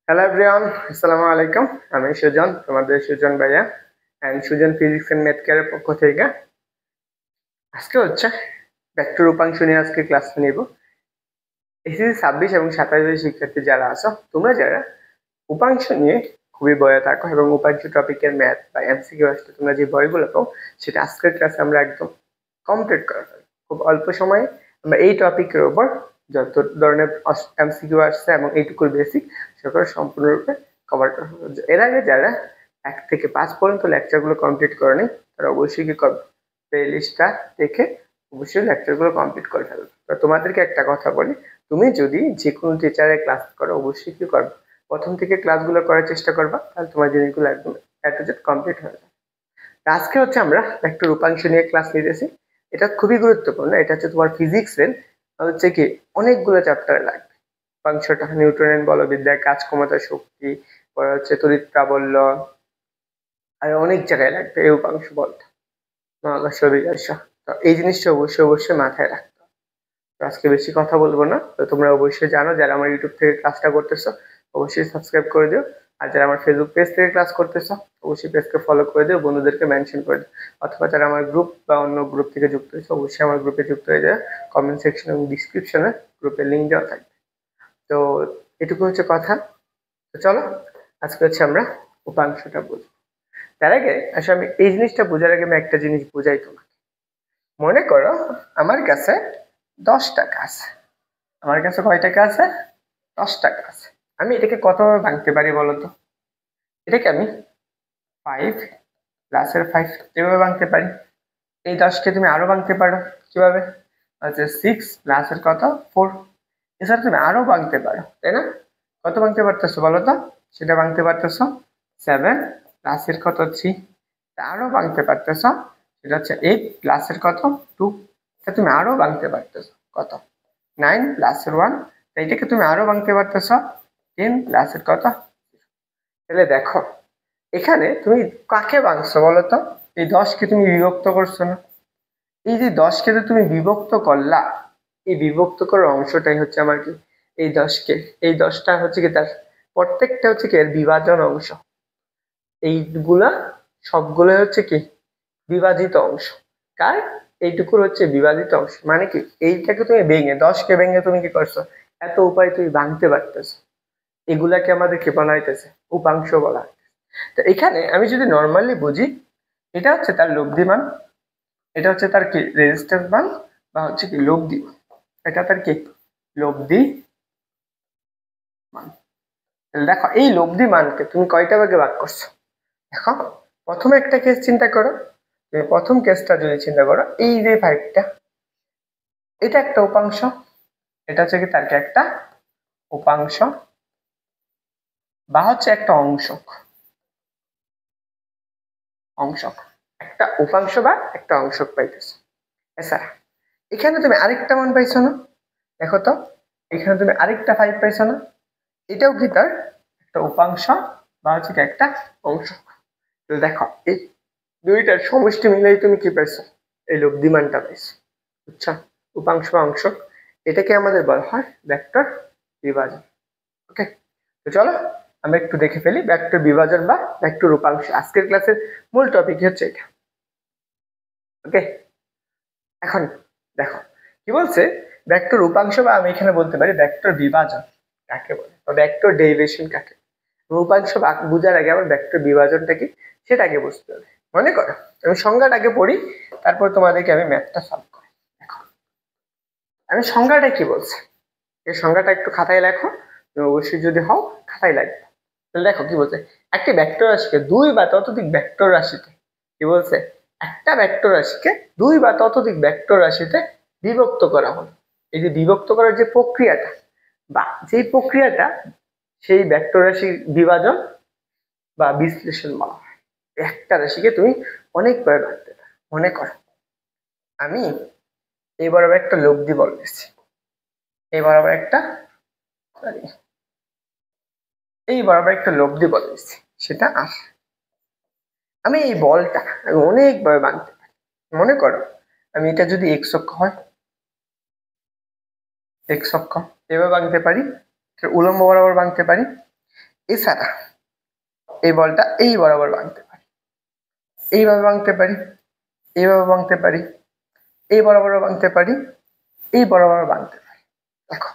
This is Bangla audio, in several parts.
হ্যালো এভরিওয়ান, আসসালামু আলাইকুম। আমি সুজন, তোমাদের সুজন ভাইয়া and Sujan physics and math কেয়ারের পক্ষ থেকে আজকে হচ্ছে ভেক্টর উপাংশ নিয়ে আজকে ক্লাস নিব। এসএসসি 26 এবং 27 শিক্ষার্থী যারা আছো, তোমরা যারা উপাংশ নিয়ে খুবই ভয়ে থাকো এবং উপাংশ টপিকের ম্যাথ বা এমসিকিউ আসলে তোমরা যে ভয়গুলো পাও, সেটা আজকের ক্লাসে আমরা একদম কমপ্লিট করা হবে। খুব অল্প সময়ে আমরা এই টপিকের উপর যত ধরনের এমসিকিউ আসছে এবং এইটুকুর বেসিক সেগুলো সম্পূর্ণরূপে কভার করা হবে। এর আগে যারা 1 থেকে 5 পর্যন্ত লেকচারগুলো কমপ্লিট করেনি, তারা অবশ্যই কি করবে, প্লে লিস্টটা দেখে অবশ্যই লেকচারগুলো কমপ্লিট করে ফেলবে। তো তোমাদেরকে একটা কথা বলি, তুমি যদি যে কোনো টিচারের ক্লাস করো, অবশ্যই কি করবে, প্রথম থেকে ক্লাসগুলো করার চেষ্টা করবা, তাহলে তোমার জিনিসগুলো একদম এ টু জেড কমপ্লিট হয়ে যাবে। আজকে হচ্ছে আমরা একটা রূপাংশ নিয়ে ক্লাস নিতেছি। এটা খুবই গুরুত্বপূর্ণ। এটা হচ্ছে তোমার ফিজিক্সের হচ্ছে কি অনেকগুলো চ্যাপ্টারে লাগবে। উপাংশটা নিউটনের বলবিদ্যা, কাজ ক্ষমতা, শক্তি, পরে হচ্ছে তড়িৎ প্রাবল্য, আর অনেক জায়গায় লাগবে এই উপাংশ বলটা, মহাকর্ষ বিকর্ষ। তো এই জিনিসটা অবশ্যই অবশ্যই মাথায় রাখতে হবে। তো আজকে বেশি কথা বলবো না। তো তোমরা অবশ্যই জানো, যারা আমার ইউটিউব থেকে ক্লাসটা করতেছো অবশ্যই সাবস্ক্রাইব করে দিও। আর যারা আমার ফেসবুক পেজ থেকে ক্লাস করতেছো অবশ্যই পেজকে ফলো করে দিও, বন্ধুদেরকে মেনশন করে দিও। অথবা যারা আমার গ্রুপ বা অন্য গ্রুপ থেকে যুক্ত হয়েছে অবশ্যই আমার গ্রুপে যুক্ত হয়ে যায়। কমেন্ট সেকশন এবং ডিসক্রিপশনে গ্রুপের লিঙ্ক দেওয়া থাকবে। তো এটুকু হচ্ছে কথা। তো চলো আজকে হচ্ছে আমরা উপাংশটা বুঝবো। তার আগে আসলে আমি এই জিনিসটা বোঝার আগে আমি একটা জিনিস বোঝাই তোমাকে। মনে করো আমার কাছে 10 টাকা আছে। আমার কাছে কয় টাকা আছে? 10 টাকা আছে। আমি এটাকে কতভাবে ভাঙতে পারি বলো তো? এটাকে আমি 5 প্লাসের 5 এভাবে ভাঙতে পারি। এই 10কে তুমি আরো ভাঙতে পারো। কিভাবে? আচ্ছা, 6 প্লাসের কত? 4। এছাড়া তুমি আরো ভাঙতে পারো, তাই না? কত ভাঙতে পারতেছো বলো তো? সেটা ভাঙতে পারতেছো 7 প্লাসের কত? 3। আরো ভাঙতে পারতেছো, সেটা হচ্ছে 8 প্লাসের কত? 2। তুমি আরো ভাঙতে পারতেছো কত? 9 প্লাসের 1। এইটাকে তুমি আরো ভাঙতে পারতেছো 10 প্লাসের কত? তাহলে দেখো এখানে তুমি কাকে ভাঙছো বলো তো? এই 10কে তুমি বিভক্ত করছো না? এই যে 10কে যে তুমি বিভক্ত করলা, এই বিভক্ত করার অংশটাই হচ্ছে আমার কি এই 10কে, এই 10টা হচ্ছে কি তার প্রত্যেকটা হচ্ছে কি এর বিভাজন অংশ। এইগুলা সবগুলো হচ্ছে কি বিভাজিত অংশ। কার? এইটুকুর হচ্ছে বিভাজিত অংশ। মানে কি এইটাকে তুমি ভেঙে 10কে ভেঙে তুমি কি করছো, এত উপায় তুমি ভাঙতে পারতেছো। এগুলাকে আমাদের কি বলা হইতেছে? উপাংশ বলা হয়। তো এখানে আমি যদি নর্মালি বুঝি, এটা হচ্ছে তার লব্ধি মান, এটা হচ্ছে তার কি রেজিস্ট্যান্স মান বা হচ্ছে কি লব্ধি। এটা তার কি লব্ধি মান। দেখো এই লব্ধি মানকে তুমি কয়টা ভাগে ভাগ করছো? দেখো প্রথমে একটা কেস চিন্তা করো। তুমি প্রথম কেসটা যদি চিন্তা করো, এই যে 5টা, এটা একটা উপাংশ, এটা হচ্ছে কি তার কি একটা উপাংশ বা হচ্ছে একটা অংশক। অংশক একটা উপাংশ বা একটা অংশক পাইতেছো। এছাড়া এখানে তুমি আরেকটা মান পাইছো না? দেখো তো, এখানে তুমি আরেকটা 5 পাইছো না? এটাও কি তার একটা উপাংশ বা হচ্ছে কি একটা অংশ। দেখো এই দুইটার সমষ্টি মিলেই তুমি কি পাইছো? এই লব্ধি মানটা পাইছো। বুঝছো? উপাংশ বা অংশক, এটাকে আমাদের বলা হয় ভেক্টর বিভাজন। ওকে, তো চলো আমরা একটু দেখে ফেলি ভেক্টর বিভাজন বা ভেক্টর উপাংশ। আজকের ক্লাসের মূল টপিক হচ্ছে এটা। ওকে, এখন দেখো কি বলছে, ভেক্টর উপাংশ বা আমি এখানে বলতে পারি ভেক্টর বিভাজন কাকে বলে, বা ভেক্টর ডেরিভেশন কাকে। উপাংশ বোঝার আগে আমার ভেক্টর বিভাজনটা কি সেটা আগে বুঝতে হবে। মনে করো আমি সংজ্ঞাটা আগে পড়ি, তারপর তোমাদেরকে আমি ম্যাথটা সলভ করি। দেখো আমি সংজ্ঞাটা কি বলছি, এই সংজ্ঞাটা একটু খাতায় লেখো। তুমি অবশ্যই যদি হও খাতায় লাগবে। তাহলে দেখো কি বলছে, একটি ভেক্টর রাশিকে 2 বা ততোধিক ভেক্টর রাশিতে কি বলছে, একটা ভেক্টর রাশিকে 2 বা ততোধিক ভেক্টর রাশিতে বিভক্ত করা হলো। এই যে বিভক্ত করার যে প্রক্রিয়াটা বা যে প্রক্রিয়াটা, সেই ভেক্টর রাশির বিভাজন বা বিশ্লেষণ বলা হয়। একটা রাশিকে তুমি অনেকবার ভাঙতে পারো। মনে করো আমি এই বরাবর একটা লব্ধি বল দিচ্ছি, এই বরাবর একটা সরি এই বরাবর একটা লব্ধি বল দিচ্ছি, সেটা আমি এই বলটা আমি অনেকভাবে ভাঙতে পারি। মনে করো আমি এটা যদি এক্স অক্ষ হয়, এক্স অক্ষ এভাবে ভাঙতে পারি, উলম্ব বরাবর ভাঙতে পারি, এছাড়া এই বলটা এই বরাবর ভাঙতে পারি, এইভাবে ভাঙতে পারি, এইভাবে ভাঙতে পারি, এই বরাবর ভাঙতে পারি, এই বরাবর ভাঙতে পারি। দেখো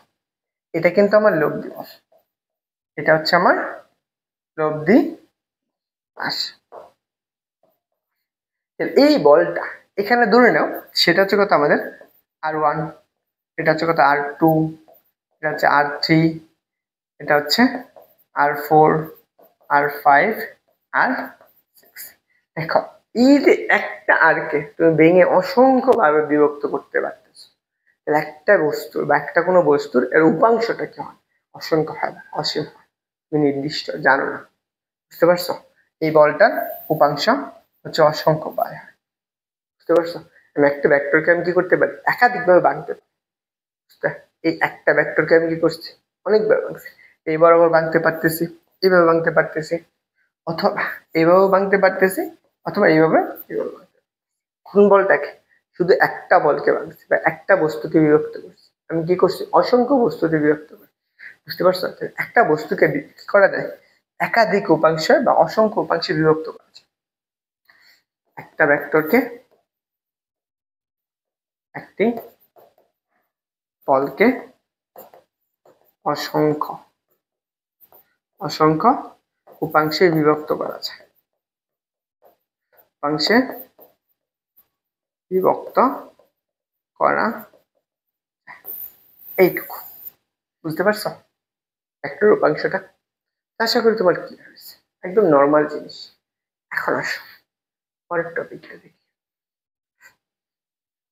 এটা কিন্তু আমার লব্ধি বল, এটা হচ্ছে আমার লব্ধি পাশ। এই বলটা এখানে ধরে নাও সেটা হচ্ছে কত আমাদের R1, এটা হচ্ছে কত R2, এটা হচ্ছে R3, এটা হচ্ছে R4, R5, R6। দেখো এই যে একটা আরকে তুমি ভেঙে অসংখ্য ভাবে বিভক্ত করতে পারতেছো। একটা বস্তুর বা একটা কোনো বস্তুর এর উপাংশটা কি হয়? অসংখ্য হয়, অসীম হয়, তুমি নির্দিষ্ট জানো না। বুঝতে পারছো? এই বলটার উপাংশ হচ্ছে অসংখ্য বার হয়। বুঝতে পারছো? আমি একটা ভেক্টরকে আমি কি করতে পারি? একাধিকভাবে ভাঙতে পারি। এই একটা ভেক্টরকে আমি কি করছি? অনেকবার ভাঙছি। এই বরাবর ভাঙতে পারতেছি, এইভাবে ভাঙতে পারতেছি, অথবা এইভাবে ভাঙতে পারতেছি, অথবা এইভাবে এইভাবে ভাঙতে। কোন বলটাকে? শুধু একটা বলকে ভাঙছি বা একটা বস্তুকে বিভক্ত করছি। আমি কি করছি? অসংখ্য বস্তুকে বিভক্ত করছি। বুঝতে পারছো? একটা বস্তুকে কি করা যায়? একাধিক উপাংশে বা অসংখ্য উপাংশে বিভক্ত করা যায়। একটা ভেক্টরকে, একটি বলকে অসংখ্য অসংখ্য উপাংশে বিভক্ত করা যায়। উপাংশে বিভক্ত করা, এইটুকু। বুঝতে পারছো ভেক্টর উপাংশটা? আশা করি তোমার ক্লিয়ার হয়েছে। একদম নর্মাল জিনিস। এখন আসো পরের টপিকটা দেখি।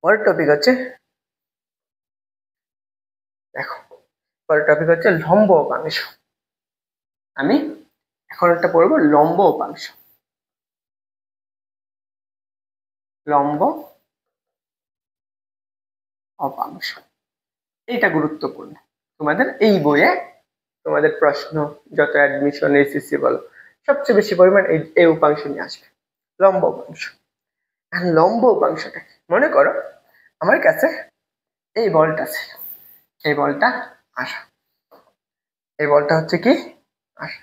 পরের টপিক হচ্ছে, দেখো পরের টপিক হচ্ছে লম্ব উপাংশ। আমি এখন একটা পড়বো লম্ব উপাংশ। লম্ব অপাংশ, এইটা গুরুত্বপূর্ণ। তোমাদের এই বইয়ে তোমাদের প্রশ্ন যত অ্যাডমিশন এসএসসি বলো সবচেয়ে বেশি পরিমাণ এই উপাংশ নিয়ে আসবে, লম্ব উপাংশ। লম্ব উপাংশটা মনে করো আমার কাছে এই বলটা ছিল, এই বলটা আসা, এই বলটা হচ্ছে কি আসা।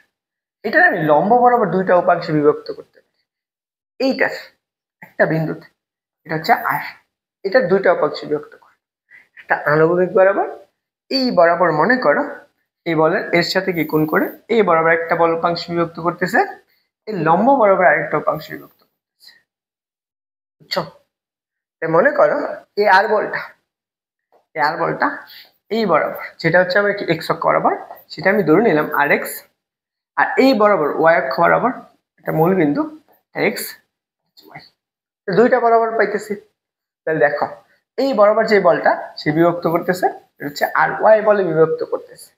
এটা আমি লম্ব বরাবর দুইটা উপাংশে বিভক্ত করতে পারি। এইটা একটা বিন্দুতে, এটা হচ্ছে আসা, এটা দুইটা উপাংশে বিভক্ত করে। একটা আনুভূমিক বরাবর, এই বরাবর মনে করো এই বলের এর সাথে কি কোণ করে এই বরাবর একটা বল উপাংশ বিভক্ত করতেছে, এই লম্ব বরাবর আরেকটা উপাংশ বিভক্ত করতেছে। বুঝছো? মনে করো এই আর বলটা, এই আর বলটা এই বরাবর যেটা হচ্ছে আমার এক্স অক্ষ বরাবর, সেটা আমি ধরে নিলাম আর এক্স, আর এই বরাবর ওয়াই অক্ষ বরাবর একটা মূল বিন্দু এক্স ওয়াই, দুইটা বরাবর পাইতেছি। তাহলে দেখো এই বরাবর যে বলটা সে বিভক্ত করতেছে এটা হচ্ছে আর ওয়াই বলে বিভক্ত করতেছে।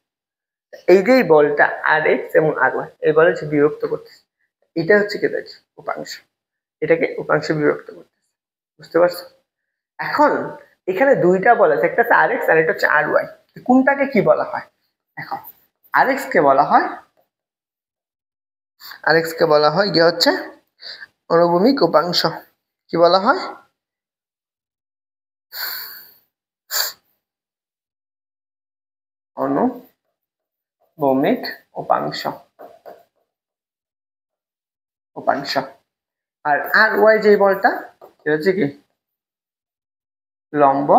এই যে বলটা আর এক্স এবং আর ওয়াই এই বলে যে বিভক্ত করতেছে, এটা হচ্ছে কি দেখি উপাংশ, এটাকে উপাংশে বিভক্ত করতেছে। বুঝতে পারছো? এখন এখানে দুইটা বল আছে, একটা হচ্ছে আর এক্স আর একটা হচ্ছে আর ওয়াই। কোনটাকে কি বলা হয়? দেখো আর এক্স কে বলা হয়, আর এক্স কে বলা হয় গিয়ে হচ্ছে অনুভূমিক উপাংশ। কি বলা হয়? অনুভূমিক উপাংশ, উপাংশ। আর আর ওয়াই যে বলটা সেটা হচ্ছে কি লম্ব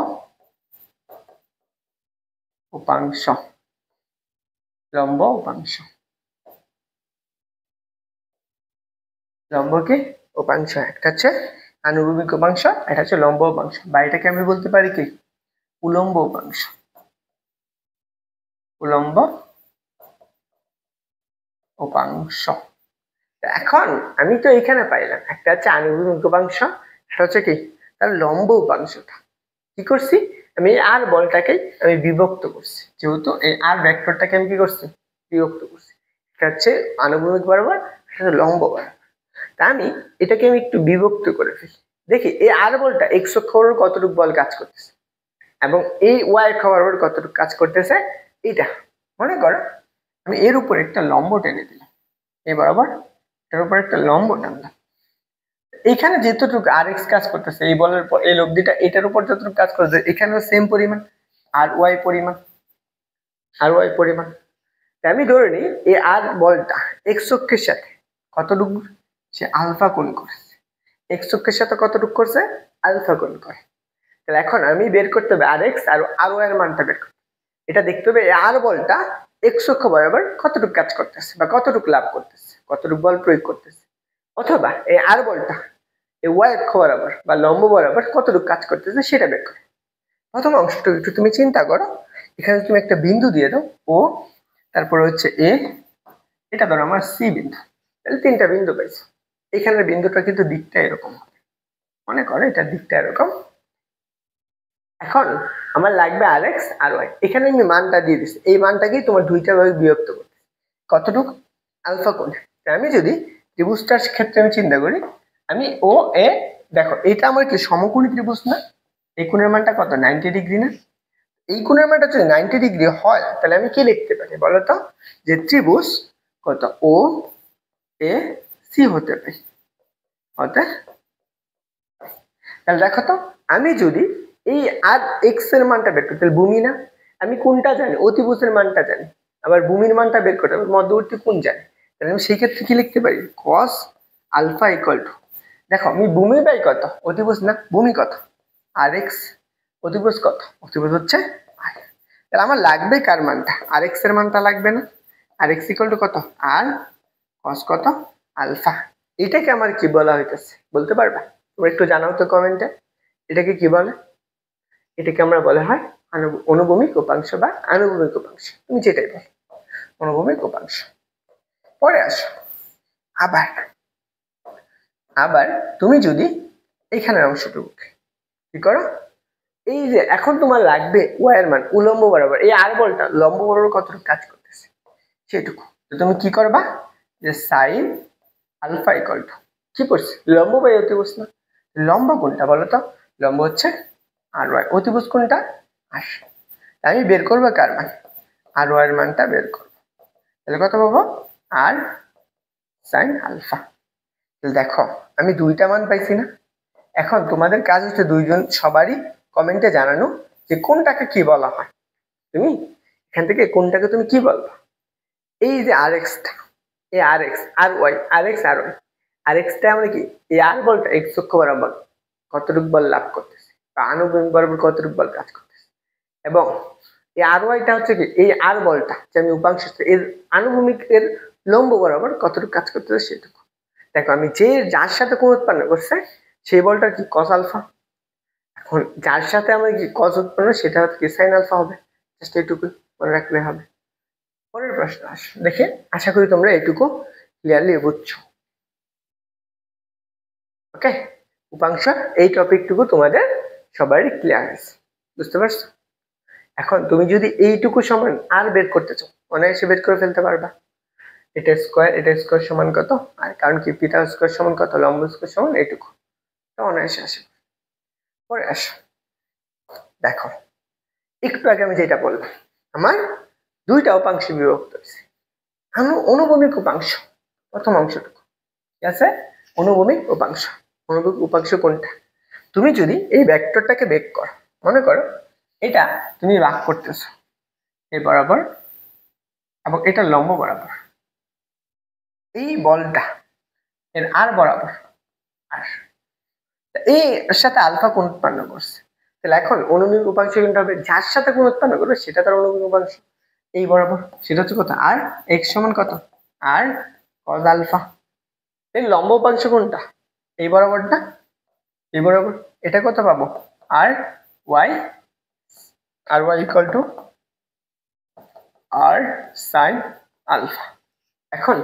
উপাংশ, লম্ব উপাংশ। লম্ব কি উপাংশ, একটা হচ্ছে আনুভূমিক উপাংশ, এটা হচ্ছে লম্ব উপাংশ, বা এটাকে আমি বলতে পারি কি উলম্ব উপাংশ, উলম্ব উপাংশ। এখন আমি তো এখানে পাইলাম একটা হচ্ছে আনুভূমিক উপাংশ, সেটা হচ্ছে কি তার লম্ব উপাংশটা। কি করছি আমি আর বলটাকে আমি বিভক্ত করছি, যেহেতু এই আর ভেক্টরটাকে আমি কি করছি বিভক্ত করছি। এটা হচ্ছে আনুভূমিক বরাবর, সেটা লম্ব বরাবর। তা আমি এটাকে আমি একটু বিভক্ত করে ফেলি, দেখি এই আর বলটা এক্স অক্ষ বরাবর কতটুকু বল কাজ করতেছে এবং এই ওয়াই অক্ষ বরাবর কতটুকু কাজ করতেছে। এটা মনে করো আমি এর উপর একটা লম্ব টেনে দিলাম, এই বরাবর এটার উপর একটা লম্ব টানলাম। এখানে যেতটুকু আর এক্স কাজ করতেছে এই বলের পর এই লব্ধিটা এটার উপর যতটুকু কাজ করতেছে এখানেও সেম পরিমাণ আর ওয়াই পরিমাণ, আর ওয়াই পরিমাণ। আমি ধরে নিই এই আর বলটা এক্স অক্ষের সাথে কতটুকু সে আলফা কোণ করেছে, এক্স অক্ষের সাথে কতটুকু করছে আলফা কোণ করে। তাহলে এখন আমি বের করতে হবে আর এক্স আর ওয়াই এর মানটা বের করতে, এটা দেখতে হবে আর বলটা এক্স অক্ষ বরাবর কতটুকু কাজ করতেছে বা কতটুকু লাভ করতেছে, কতটুকু বল প্রয়োগ করতেছে, অথবা এই আর বলটা এই ওয়াই অক্ষ বরাবর বা লম্ব বরাবর কতটুকু কাজ করতেছে সেটা বের করো। প্রথম অংশটা একটু তুমি চিন্তা করো, এখানে তুমি একটা বিন্দু দিয়ে দাও ও, তারপরে হচ্ছে এ, এটা ধরো আমার সি বিন্দু, তাহলে 3টা বিন্দু পাইছো। এখানের বিন্দুটা কিন্তু দিকটা এরকম, মনে করো এটার দিকটা এরকম। এখন আমার লাগবে আর এক্স আর ওয়াই, এখানে আমি মানটা দিয়ে দিচ্ছি, এই মানটাকেই তোমার দুইটা ভাবে বিভক্ত করতে, কতটুকু আলফা কোণ। আমি যদি ত্রিভুজটার ক্ষেত্রে আমি চিন্তা করি, আমি ও এ, দেখো এটা আমার কি সমকোণী ত্রিভুজ না, এই কোণের মানটা কত 90 ডিগ্রি না, এই কোণের মানটা যদি 90 ডিগ্রি হয় তাহলে আমি কি লিখতে পারি বলতো, যে ত্রিভুজ কত ও এ সি হতে পারে, তাহলে দেখো তো আমি যদি এই আর এক্স এর মানটা বের করি, তাহলে ভূমি না, আমি কোনটা জানি অতিভুজের মানটা জানি, আবার ভূমির মানটা বের করতে হবে মধ্যবর্তী কোণ জানি, তাহলে আমি সেই ক্ষেত্রে কি লিখতে পারি cos আলফা ইকুয়াল টু, দেখো আমি ভূমি বাই কত অতিভুজ না, ভূমি কত আর এক্স, অতিভুজ কত অতিভুজ হচ্ছে আর, তাহলে আমার লাগবে কার মানটা আর এক্স এর মানটা লাগবে না, আর এক্স ইকুয়াল টু কত আর cos কত আলফা। এটাকে আমার কি বলা হইতেছে বলতে পারবা তোমরা একটু জানাও তো কমেন্টে, এটাকে কি বলে, এটাকে আমরা বলা হয় অনুভূমিক উপাংশ বা আনুভূমিক উপাংশ, তুমি যেটাই বলো অনুভূমিক উপাংশ। পরে আসো আবার আবার তুমি যদি এইখানের অংশটুকু কি করো, এই যে এখন তোমার লাগবে ওয়াই এর মান উলম্ব বরাবর, এই আর বলটা লম্ব বরাবর কতটুকু কাজ করতেছে সেটুকু, তো তুমি কি করবা যে সাইন আলফা ইকুয়াল টু কি করছে লম্ব বাই অতিভুজ না, লম্ব কোনটা বলো তো, লম্ব হচ্ছে আর ওয়াই, অতিভুজ কোনটা আর, আমি বের করবো কার মান আর ওয়াই এর মানটা বের করবো, তাহলে কত পাবো আর সাইন আলফা। তাহলে দেখো আমি দুইটা মান পাইছি না, এখন তোমাদের কাজ হচ্ছে দুইজন সবারই কমেন্টে জানানো যে কোনটাকে কি বলা হয়, তুমি এখান থেকে কোনটাকে তুমি কি বলবা, এই যে আর এক্সটা এই আর এক্স আর ওয়াই আর এক্স আর ওয়াই, আর এক্সটা আমরা কি এই আর বলটা এক্স অক্ষ বরাবর কতটুকু বল লাভ করতেছে বা আনুভূমিক বরাবর কতটুকু বল কাজ করতেছে, এবং এই আর ওয়াইটা হচ্ছে কি এই আর বলটা যে আমি উপাংশ এর আনুভূমিক এর লম্ব বরাবর কতটুকু কাজ করতেছে সেটুকু। দেখো আমি যে যার সাথে কোণ উৎপন্ন করছে সেই বলটা কি কস আলফা, এখন যার সাথে আমার কি কস উৎপন্ন সেটা হচ্ছে কি সাইন আলফা হবে, জাস্ট এইটুকু মনে রাখলে হবে। পরের প্রশ্ন আস দেখে, আশা করি তোমরা এইটুকু ক্লিয়ারলি বুঝছো। ওকে, উপাংশ এই টপিকটুকু তোমাদের সবারই ক্লিয়ার হয়েছে, বুঝতে পারছো। এখন তুমি যদি এইটুকু সমান আর বের করতে চাও অনায়াসে বের করে ফেলতে পারবা, এটা স্কোয়ার সমান কত, আর কারণ কি পিটা স্কোয়ার সমান কত লম্ব স্কোয়ার সমান এইটুকু, তো অনায়াসে আসে। পরে আসো দেখো একটু আগে আমি যেটা বললাম আমার দুইটা উপাংশে বিভক্ত হয়েছে, অনুভূমিক উপাংশ প্রথম অংশটুকু ঠিক আছে, অনুভূমিক উপাংশ, অনুভূমিক উপাংশ কোনটা, তুমি যদি এই ভেক্টরটাকে বের করো, মনে করো এটা তুমি ভাগ করতেছো এই বরাবর এবং এটা লম্ব বরাবর, এই বলটা এর আর বরাবর আর এর সাথে আলফা কোণ উৎপন্ন করছে, তাহলে এখন অনুভূমিক উপাংশ কোনটা হবে, যার সাথে কোণ উৎপন্ন করবে সেটা তার অনুভূমিক উপাংশ, এই বরাবর সেটা হচ্ছে কত আর এক্স সমান কত আর কস আলফা, এই লম্ব উপাংশ কোনটা এই বরাবরটা, এই বরাবর এটা কত পাবো আর Y equal to R sine alpha. এখন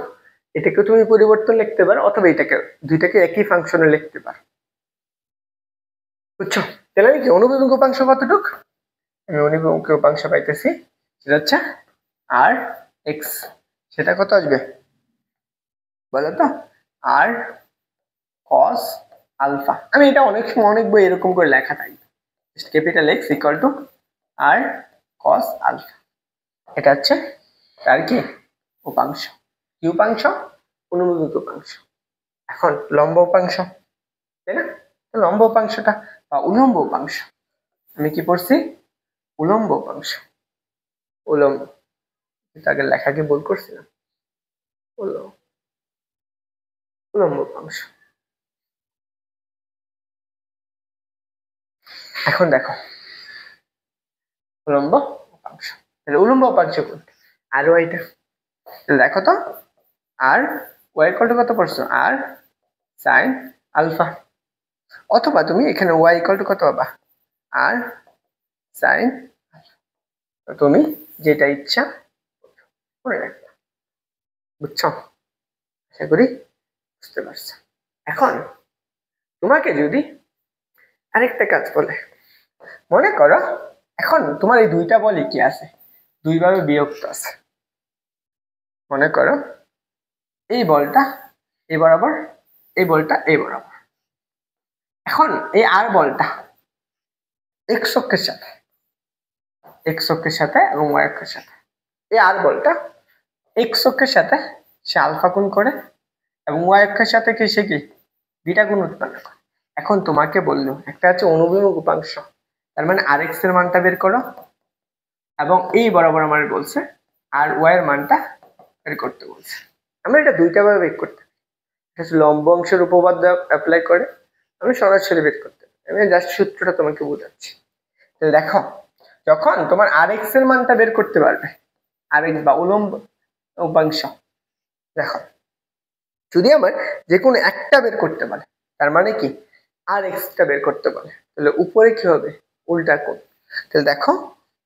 এটাকে তুমি পরিবর্তন লিখতে পারো অথবা এটাকে দুইটাকে একই ফাংশনে লিখতে পারো, বুঝছো। তাহলে আমি কি অনুভূমিক উপাংশ কতটুক, আমি অনুভূমিক উপাংশ পাইতেছি সেটা হচ্ছে আর এক্স, সেটা কত আসবে বলো তো আর কস আলফা, আমি এটা অনেক সময় অনেক বই এরকম করে লেখা থাকবে ক্যাপিটাল এক্স ইকুয়াল টু আর কস আলফা, এটা হচ্ছে তার কি উপাংশ, কি উপাংশ অনুভূমিক উপাংশ। এখন লম্ব উপাংশ তাই না, লম্ব উপাংশটা বা উলম্ব উপাংশ আমি কি পড়ছি উলম্ব উপাংশ, উলম্ব আগে লেখাকে ভুল করছিলাম। উলম্ব উপাংশ। এখন দেখো উলম্ব উপাংশ, তাহলে উলম্ব উপাংশ কোনটা? আর ওয়াইটা। দেখো তো আর ওয়াই ইকুয়াল টু কত পড়ছো? আর সাইন আলফা। অথবা তুমি এখানে ওয়াই ইকুয়াল টু কত পাবা? আর সাইন। তুমি যেটা ইচ্ছা করে রাখবা। বুঝছো? আশা করি বুঝতে পারছো। এখন তোমাকে যদি আরেকটা কাজ বলে, মনে করো এখন তোমার এই দুইটা বলই কি আছে? দুইভাবে বিভক্ত আছে। মনে করো এই বলটা এই বরাবর, এই বলটা এই বরাবর। এখন এই আর বলটা এক্স অক্ষের সাথে, এক্স অক্ষের সাথে এবং ওয়াই অক্ষের সাথে। এই আর বলটা এক্স অক্ষের সাথে সে আলফা গুণ করে এবং ওয়াই অক্ষের সাথে কি সে কি বিটা গুণ উৎপন্ন করে। এখন তোমাকে বললো একটা হচ্ছে অনুভূমিক উপাংশ, তার মানে আর এক্স এর মানটা বের করো, এবং এই বরাবর আমার বলছে আর ওয়াই এর মানটা বের করতে বলছে। আমরা এটা দুইটা ভাবে বের করতে, লম্ব অংশের উপপাদ্য অ্যাপ্লাই করে আমি সরাসরি বের করতে, আমি জাস্ট সূত্রটা তোমাকে বোঝাচ্ছি। দেখো যখন তোমার আর এক্স এর মানটা বের করতে পারবে, আর এক্স বা উলম্ব উপাংশ, দেখো যদি আমার যে কোনো একটা বের করতে পারে তার মানে কি আর এক্সটা বের করতে পারে, তাহলে উপরে কি হবে? উল্টা কোণ। তাহলে দেখো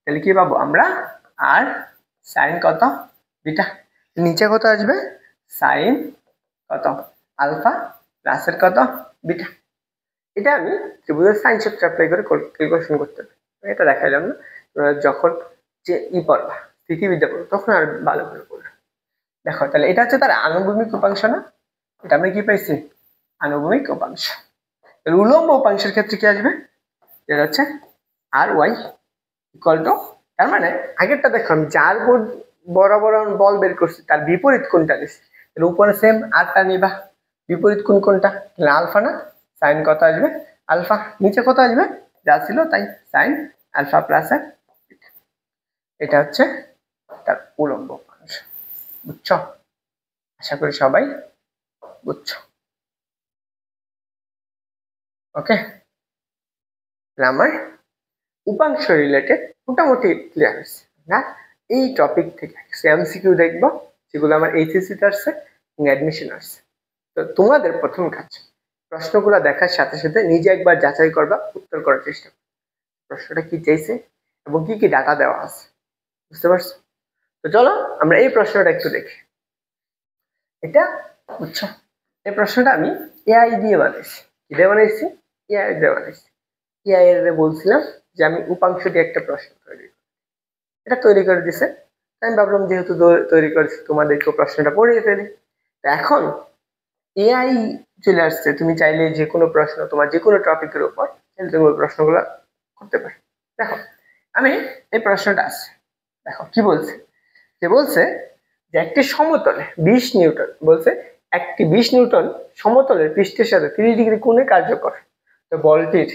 তাহলে কি পাবো আমরা? আর সাইন কত বিটা, নিচে কত আসবে? সাইন কত আলফা প্লাসের কত বিটা। এটা আমি ত্রিভুজের সাইন সূত্র অ্যাপ্লাই করে ক্যালকুলেশন করতে পারি। এটা দেখাইলাম না, তোমরা যখন যে পড়বা স্থিতিবিদ্যা পড়বো তখন আর ভালো করে পড়বে। দেখো তাহলে এটা হচ্ছে তার আনুভূমিক উপাংশ না? এটা আমরা কি পাইছি? আনুভূমিক উপাংশ। উলম্ব উপাংশের ক্ষেত্রে কি আসবে? এটা হচ্ছে আর ওয়াই ইকুয়াল টু, তার মানে আগেরটা দেখো আমি যার বরাবর বল বের করছি তার বিপরীত কোণটা নিচ্ছি, তাহলে উপরে সেম আরটা নিবা, বিপরীত কোণ কোনটা? তাহলে আলফা না? সাইন কত আসবে? আলফা। নিচে কত আসবে? যা ছিল তাই, সাইন আলফা প্লাস আর। এটা হচ্ছে তার উলম্ব উপাংশ। বুঝছো? আশা করি সবাই বুঝছো। ওকে, আমার উপাংশ রিলেটেড মোটামুটি ক্লিয়ার হয়েছে না? এই টপিক থেকে এমসিকিউ দেখবো যেগুলো আমার এইচএসসিতে আসছে এবং অ্যাডমিশন আসছে। তো তোমাদের প্রথম কাজ প্রশ্নগুলো দেখার সাথে সাথে নিজে একবার যাচাই করবা, উত্তর করার চেষ্টা করবা প্রশ্নটা কি চাইছে এবং কি কি ডাটা দেওয়া আছে। বুঝতে পারছো? তো চলো আমরা এই প্রশ্নটা একটু দেখি। এটা বুঝছো? এই প্রশ্নটা আমি এআই দিয়ে বানাইছি। কি দিয়ে বানাইছি? এআই দিয়ে বানাইছি। এআই এর বলছিলাম যে আমি উপাংশ দিয়ে একটা প্রশ্ন তৈরি করি, এটা তৈরি করে দিছে। আমি ভাবলাম যেহেতু তৈরি করেছি তোমাদেরকেও প্রশ্নটা পড়িয়ে ফেলি। এখন এআই চলে আসছে, তুমি চাইলে যে কোনো প্রশ্ন তোমার যে কোনো টপিকের উপর তুমি ওই প্রশ্নগুলো করতে পারো। দেখো আমি এই প্রশ্নটা আছে, দেখো কি বলছে, যে বলছে যে একটি সমতলে 20 নিউটন বলছে, একটি 20 নিউটন সমতলের পৃষ্ঠের সাথে 30 ডিগ্রি কোণে কার্যকর। তো বলটির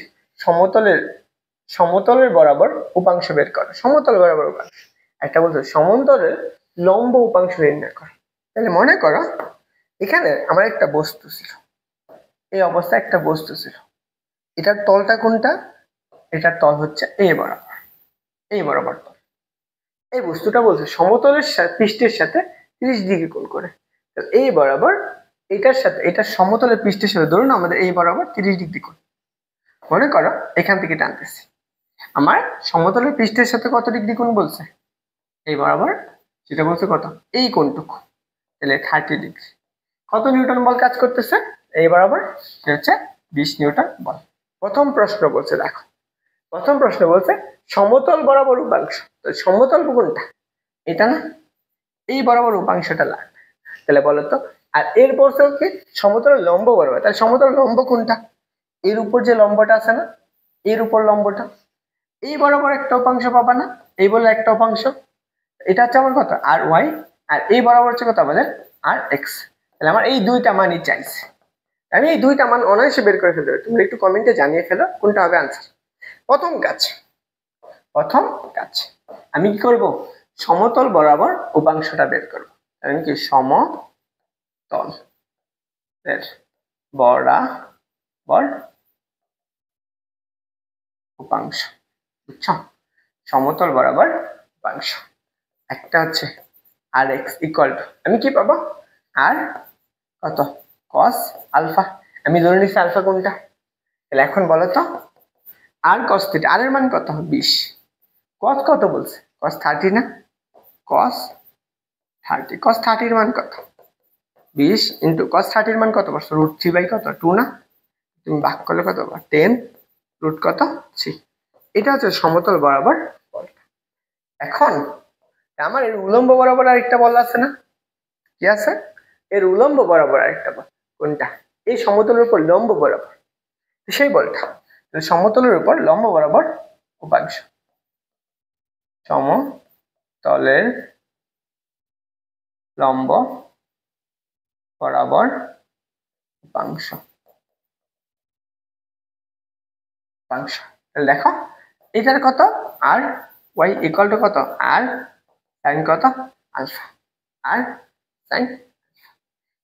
সমতলের বরাবর উপাংশ বের করো। সমতল বরাবর উপাংশ। একটা বলছে সমতলের লম্ব উপাংশ নির্ণয় করো। তাহলে মনে করো এখানে আমার একটা বস্তু ছিল, এই অবস্থায় একটা বস্তু ছিল, এটার তলটা কোনটা? এটার তল হচ্ছে এই বরাবর, এই বরাবর তল। এই বস্তুটা বলছে সমতলের পৃষ্ঠের সাথে 30 ডিগ্রি কোণ করে। এই বরাবর এটার সাথে, এটা সমতলের পৃষ্ঠের সাথে ধরুন আমাদের এই বরাবর 30 ডিগ্রি কোণ। মনে করো এখান থেকে টানতেছি, আমার সমতলের পৃষ্ঠের সাথে কত ডিগ্রি কোণ বলছে? এই বরাবর সেটা বলছে কত? এই কোণটুকু, তাহলে 30 ডিগ্রি। কত নিউটন বল কাজ করতেছে এই বরাবর? সেটা হচ্ছে 20 নিউটন বল। প্রথম প্রশ্ন বলছে, দেখো প্রথম প্রশ্ন বলছে সমতল বরাবর উপাংশ। তো সমতল কোনটা? এটা না? এই বরাবর উপাংশটা লাগবে। তাহলে বলতো আর এর বলছে কি সমতল লম্ব বরাবর, তাহলে সমতল লম্ব কোনটা? এর উপর যে লম্বটা আছে না, এর উপর লম্বটা, এই বরাবর একটা উপাংশ পাবা না? এই বলে একটা উপাংশ, এটা হচ্ছে আমার কত? আর ওয়াই, আর এই বরাবর হচ্ছে কত আমাদের? আর এক্স। তাহলে আমার এই দুইটা মানই চাইছে, আমি এই দুইটা মান অনায়াসে বের করে ফেলতে পারি। তুমি একটু কমেন্টে জানিয়ে ফেলো কোনটা হবে আনসার। প্রথম কাজ আমি কি করব? সমতল বরাবর উপাংশটা বের করব। কারণ কি সমতল এর বরাবর উপাংশ, বুঝছো? সমতল বরাবর উপাংশ একটা হচ্ছে আর এক্স ইকুয়াল টু, আমি কি পাবো আর কত কস আলফা। আমি ধরে নিচ্ছি আলফা কোনটা, তাহলে এখন বলো তো আর কস থিটা, আর এর মান কত 20, কস কত বলছে কস 30 না, কস 30, কস 30 এর মান কত 20 ইন্টু কস 30 এর মান কত বলছো √3 বাই কত 2 না, তুমি ভাগ করলে কত পাবা 10 রুট কত 3। এটা হচ্ছে সমতল বরাবর বল। এখন আমার এর উলম্ব বরাবর আরেকটা বল আছে না, কি আছে এর উলম্ব বরাবর আরেকটা বল, কোনটা এই সমতলের উপর লম্ব বরাবর, সেই বলটা সমতলের উপর লম্ব বরাবর উপাংশ, সমতলের লম্ব বরাবর উপাংশ, উপাংশ তাহলে দেখো এটার কত আর ওয়াই ইকুয়াল টু কত আর সাইন কত আলফা, আর সাইন,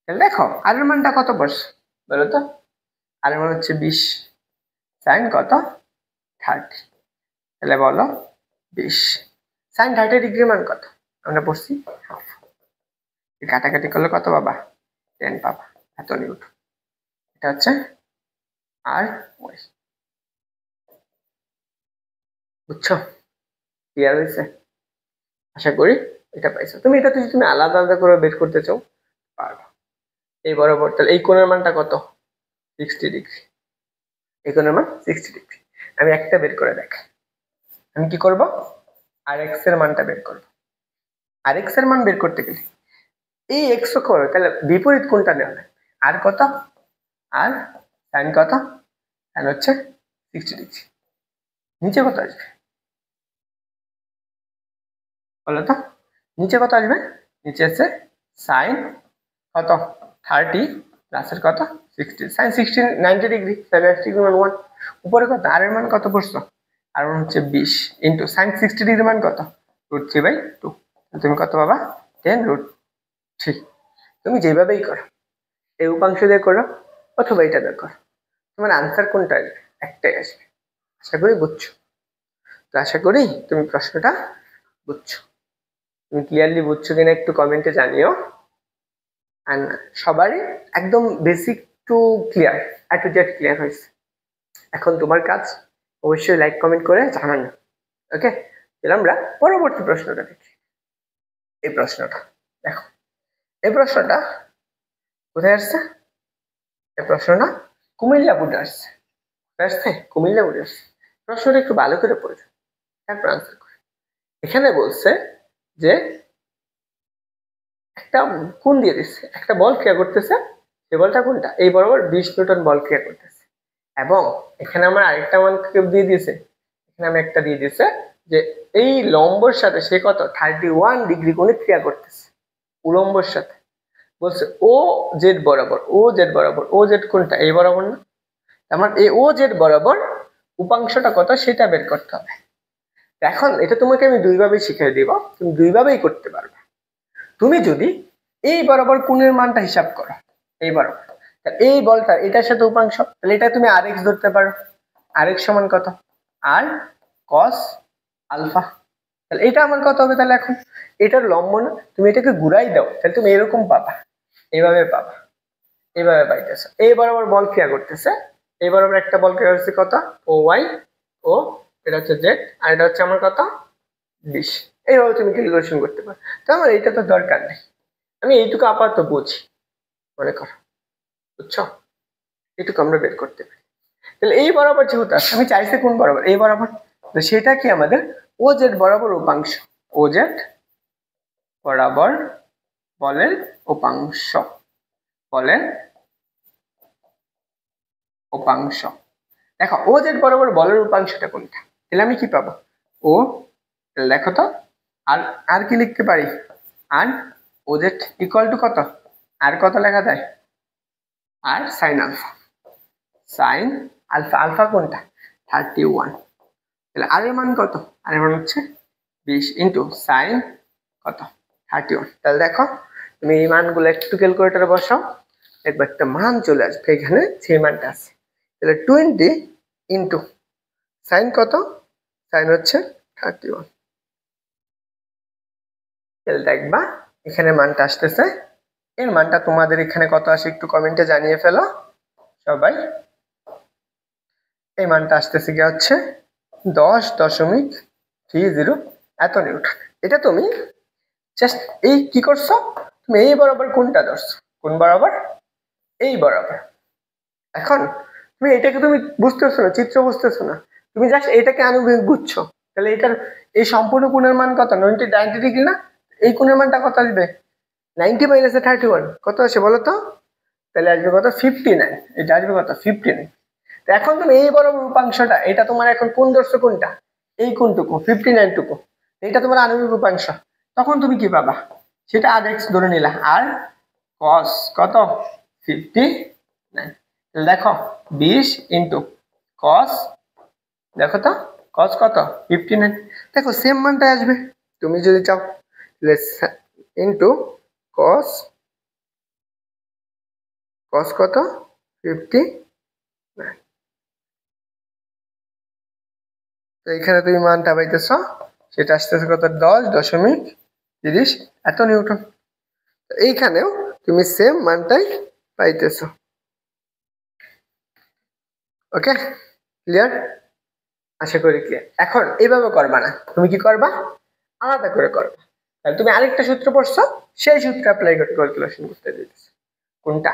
তাহলে দেখো আর এর মানটা কত বসে বলো তো, আর এর মান হচ্ছে 20, সাইন কত 30, তাহলে বলো 20 সাইন 30 ডিগ্রি মান কত আমরা পড়ছি হাফ, কাটাকাটি করলে কত পাবা 10 পাবা, এত নিউটন। এটা হচ্ছে আর ওয়াই, বুঝছো? ক্লিয়ার হয়েছে? আশা করি এটা পাইছো। তুমি এটা যদি তুমি আলাদা আলাদা করে বের করতে চাও পারবা। এই বরাবর তাহলে এই কোণের মানটা কত 60 ডিগ্রি, এই কোণের মান 60 ডিগ্রি। আমি একটা বের করে দেখ, আমি কি করব আর এক্স এর মানটা বের করব। আর এক্স এর মান বের করতে গেলে এই এক্স অক্ষ তাহলে বিপরীত কোণটা নেওয়া হয়, আর কত আর সাইন কত, সাইন হচ্ছে 60 ডিগ্রি, নিচে কত আসবে বলো তো, নিচে কত আসবে, নিচে আছে সাইন কত 30 প্লাসের কত 60, সাইন 60 90 ডিগ্রি, সাইন 90 ডিগ্রি মান 1, উপরে কত আর এর মান কত পড়ছো আর মান হচ্ছে 20 ইনটু সাইন 60 ডিগ্রি মান কত √3/2, তুমি কত পাবা 10√3। তুমি যেভাবেই করো এই উপাংশ দিয়ে করো অথবা এটা দিয়ে করো, তোমার আনসার কোনটা আসবে একটাই আসবে। আশা করি বুঝছো, তো আশা করি তুমি প্রশ্নটা বুঝছো, তুমি ক্লিয়ারলি বুঝছো কিনা একটু কমেন্টে জানিও। আর সবারই একদম basic to clear A to Z clear হয়েছে। এখন তোমার কাজ অবশ্যই লাইক কমেন্ট করে জানানো। ওকে, তাহলে আমরা পরবর্তী প্রশ্নটা দেখি। এই প্রশ্নটা দেখো, এই প্রশ্নটা কোথায় আসছে, এই প্রশ্নটা কুমিল্লা বোর্ডে আসছে, আসছে কুমিল্লা বোর্ডে আসছে। প্রশ্নটা একটু ভালো করে পড়বে তারপর আনসার করে। এখানে বলছে যে একটা কোণ দিয়ে দিচ্ছে, একটা বল ক্রিয়া করতেছে, সেই বলটা কোনটা এই বরাবর 20 নিউটন বল ক্রিয়া করতেছে, এবং এখানে আমার আরেকটা মান দিয়ে দিয়েছে, এখানে আমি একটা দিয়ে দিয়েছে যে এই লম্বর সাথে সে কত 31 ডিগ্রি কোণে ক্রিয়া করতেছে উলম্বর সাথে। বলছে ও জেড বরাবর, ও জেড বরাবর, ও জেড কোনটা এই বরাবর না, আমার এই ও জেড বরাবর উপাংশটা কত সেটা বের করতে হবে। এখন এটা তোমাকে আমি দুইভাবে শিখিয়ে দিব, তুমি দুইভাবেই করতে পারবে। তুমি যদি এই বরাবর কোণের মানটা হিসাব করো, এই বরাবর এই বলটা এটার সাথে উপাংশ, তাহলে এটা তুমি আর এক্স ধরতে পারো, আর এক্স সমান কত আর কস আলফা, তাহলে এটা আমার কত হবে, তাহলে এখন এটার লম্ব না, তুমি এটাকে ঘুরাই দাও তাহলে তুমি এরকম পাবা, এইভাবে পাবা, এইভাবে পাইতেছে। এই বরাবর বল ক্রিয়া করতেছে, এই বরাবর একটা বল ক্রিয়া করছে কত ও ওয়াই, ও এটা হচ্ছে জেড, আর এটা হচ্ছে আমার কত 20, এইভাবে তুমি ক্যালকুলেশন করতে পারো। তো আমার এইটা তো দরকার নেই, আমি এইটুকু আপাতত বুঝি মনে করো, বুঝছো? এইটুকু আমরা বের করতে পারি। তাহলে এই বরাবর যেহেতু আছে, আমি চাইছি কোন বরাবর এই বরাবর, তো সেটা কি আমাদের ও জেড বরাবর উপাংশ, ও জেড বরাবর বলের উপাংশ, বলের উপাংশ। দেখো ও জেড বরাবর বলের উপাংশটা কোনটা, তাহলে আমি কি পাবো ও, দেখো তো আর আর কি লিখতে পারি আর ও জেড ইকুয়াল টু কত, আর কত লেখা যায় r sine alpha, sine alpha, alpha কোনটা 31, তাহলে আর এর মান কত, আর এর মান হচ্ছে 20 ইন্টু সাইন কত 31। তাহলে দেখো তুমি এই মানগুলো একটু ক্যালকুলেটরে বসাও, একবার একটা মান চলে আসবে এখানে, সেই মানটা আছে। তাহলে 20 ইন্টু সাইন কত, সাইন হচ্ছে 31। তাহলে দেখবা এখানে মানটা আসতেছে, এর মানটা তোমাদের এখানে কত আসে একটু কমেন্টে জানিয়ে ফেলো সবাই। এই মানটা আসতেছে কি হচ্ছে 10.30 এত নিউটন। এটা তুমি জাস্ট এই কি করছো, তুমি এই বরাবর কোনটা ধরছো, কোন বরাবর, এই বরাবর। এখন তুমি এটাকে তুমি বুঝতেছো না, চিত্র বুঝতেছো না, তুমি জাস্ট এটাকে আনুভূমিক বুঝছো। তাহলে এটার এই সম্পূর্ণ কোণের মান কত, 90 ডিগ্রি না? এই কোণের মানটা কত আসবে, 90 মাইনাস 31 কত আসে বলো তো? তাহলে আসবে কত 59। এটা আসবে কত 59। তো এখন তুমি এই বরাবর উপাংশটা, এটা তোমার এখন কোন ধরছো, কোনটা, এই কোনটুকু 59 টুকু, এটা তোমার আনুভূমিক উপাংশ। তখন তুমি কি পাবা, সেটা আর এক্স ধরে নিলা, আর কস কত 59। দেখো 20 ইন্টু কস, দেখো তো কস কত 59। দেখো সেম মানটা আসবে তুমি যদি চাও, ইন্টু কস, কস কত 59। তো এখানে তুমি মানটা পাইতেছ, সেটা আসতেছে কত 10.30 এত নিউটন। এইখানেও তুমি সেম মানটাই পাইতেছ। ওকে, ক্লিয়ার? আশা করি ক্লিয়ার। এখন এইভাবে করবা না, তুমি কি করবা, আলাদা করে করবা। তাহলে তুমি আরেকটা সূত্র পড়ছো, সেই সূত্র অ্যাপ্লাই করে ক্যালকুলেশন করতে দিতেছ। কোনটা,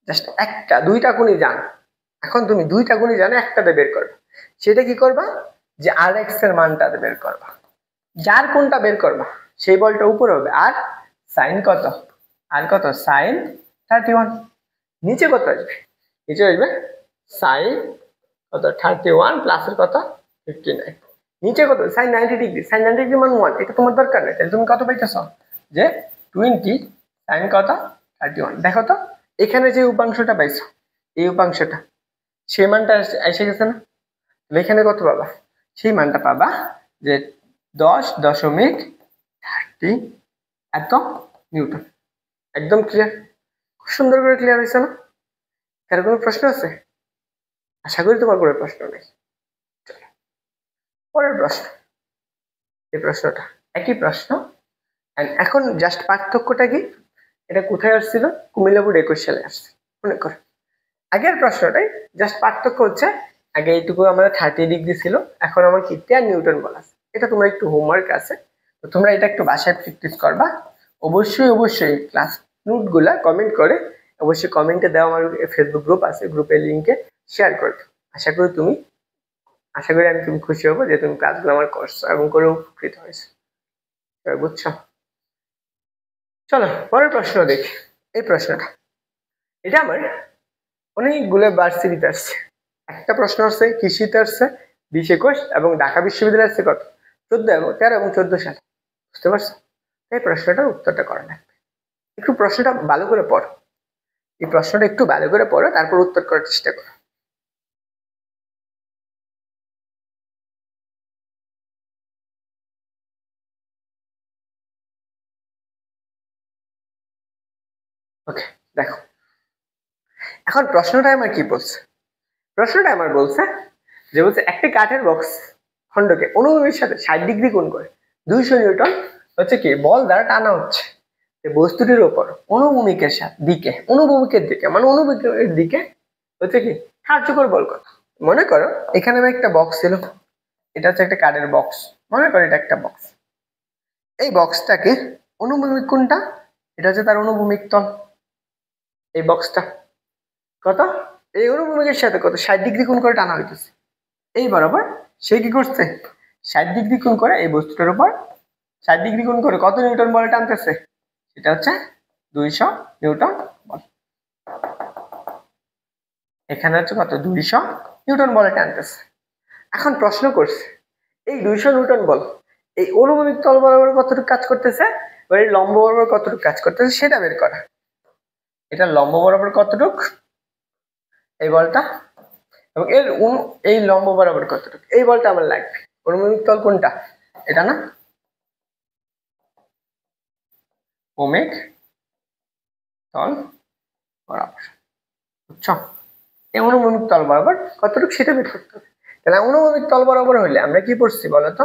জাস্ট একটা, দুইটা কোণই জানো। এখন তুমি দুইটা কোণই জানো, একটাতে বের করবা। সেটা কি করবা, যে আর এক্স এর মানটাতে বের করবা। যার কোনটা বের করবা সেই বলটা উপরে হবে, আর সাইন কত, আর কত সাইন 31। নিচে কত আসবে, নিচে আসবে সাইন কত 31 প্লাসের কত 59। নিচে কত সাইন 90 ডিগ্রি, সাইন 90 ডিগ্রি মান 1, এটা তোমার দরকার নেই। তাহলে তুমি কত পাইতেছ, যে 20 সাইন কত 31। দেখো তো এখানে যে উপাংশটা পাইছো, এই উপাংশটা, সেই মানটা এসে গেছে না? এখানে কত পাবা, সেই মানটা পাবা যে 10.30 এত নিউটন। একদম ক্লিয়ার, খুব সুন্দর করে ক্লিয়ার হয়েছে না? কারো কোনো প্রশ্ন আছে? আশা করি তোমার কোনো প্রশ্ন নেই। পরের প্রশ্ন, এই প্রশ্নটা একই প্রশ্ন, এখন জাস্ট পার্থক্যটা কি, এটা কোথায় আসছিল, কুমিল্লা বোর্ড 21 সালে আসছে, মনে করো। আগের প্রশ্নটাই জাস্ট পার্থক্য হচ্ছে, আগে এইটুকু আমাদের 30 ডিগ্রি ছিল, এখন আমার কি 10 নিউটন বলা আছে। এটা তোমরা একটু হোমওয়ার্ক আছে, তো তোমরা এটা একটু বাসায় প্র্যাকটিস করবা। অবশ্যই অবশ্যই ক্লাস নোটগুলা কমেন্ট করে, অবশ্যই কমেন্টে দেওয়া, আমার ফেসবুক গ্রুপ আছে, গ্রুপের লিঙ্কে শেয়ার করে দাও। আশা করি তুমি খুশি হবো যে তুমি ক্লাসগুলো আমার করছো এবং করে উপকৃত হয়েছে। বুঝছো? চলো পরের প্রশ্ন দেখি। এই প্রশ্নটা, এটা আমার অনেকগুলো ভার্সিটিতে আসছে। একটা প্রশ্ন আসছে কৃষিতে আসছে 20-21, এবং ঢাকা বিশ্ববিদ্যালয় আসছে কত 13 এবং 14 সালে। বুঝতে পারছো? এই প্রশ্নটার উত্তরটা করা লাগবে। একটু প্রশ্নটা ভালো করে পড়ো, এই প্রশ্নটা একটু ভালো করে পড়ো, তারপর উত্তর করার চেষ্টা করো। ওকে, দেখো এখন প্রশ্নটা আমার কি বলছে, প্রশ্নটা আমার বলছে যে বলছে একটি কাঠের বক্স খণ্ডকে অনুভূমির সাথে 60 ডিগ্রি কোণ করে 200 নিউটন হচ্ছে কি বল দ্বারা টানা হচ্ছে বস্তুটির উপর অনুভূমিকের দিকে মানে অনুভূমিকের দিকে হচ্ছে কি কার্যকর বল কত। মনে করো এখানে একটা বক্স ছিল, এটা হচ্ছে একটা কাঠের বক্স, মনে করো এটা একটা বক্স। এই বক্সটাকে অনুভূমিক কোণটা, এটা হচ্ছে তার অনুভূমিক তল। এই বক্সটা কত, এই অনুভূমিকের সাথে কত 60 ডিগ্রি কোণ করে টানা হইতেছে এই বরাবর। সে কি করছে 60 ডিগ্রি কোণ করে এই বস্তুটার উপর 60 ডিগ্রি কোণ করে কত নিউটন বল টানতেছে, সেটা হচ্ছে 200 নিউটন বল। এখানে হচ্ছে কত 200 নিউটন বলে টানতেছে। এখন প্রশ্ন করছে এই 200 নিউটন বল এই অনুভূমিক তল বরাবর কতটুকু কাজ করতেছে, এই লম্ব বরাবর কতটুকু কাজ করতেছে সেটা বের করা। এটা লম্ব বরাবর কতটুকু এই বলটা, এবং এর এই লম্ব বরাবর কতটুকু এই বলটা আমার লাগবে। অনুভূমিক তল কোনটা, এটা না? ওমেগ তল বরাবর, বুঝছো? এই অনুভূমিক তল বরাবর কতটুকু সেটা বের করতে হবে। তাহলে অনুভূমিক তল বরাবর হইলে আমরা কি পড়ছি বলতো?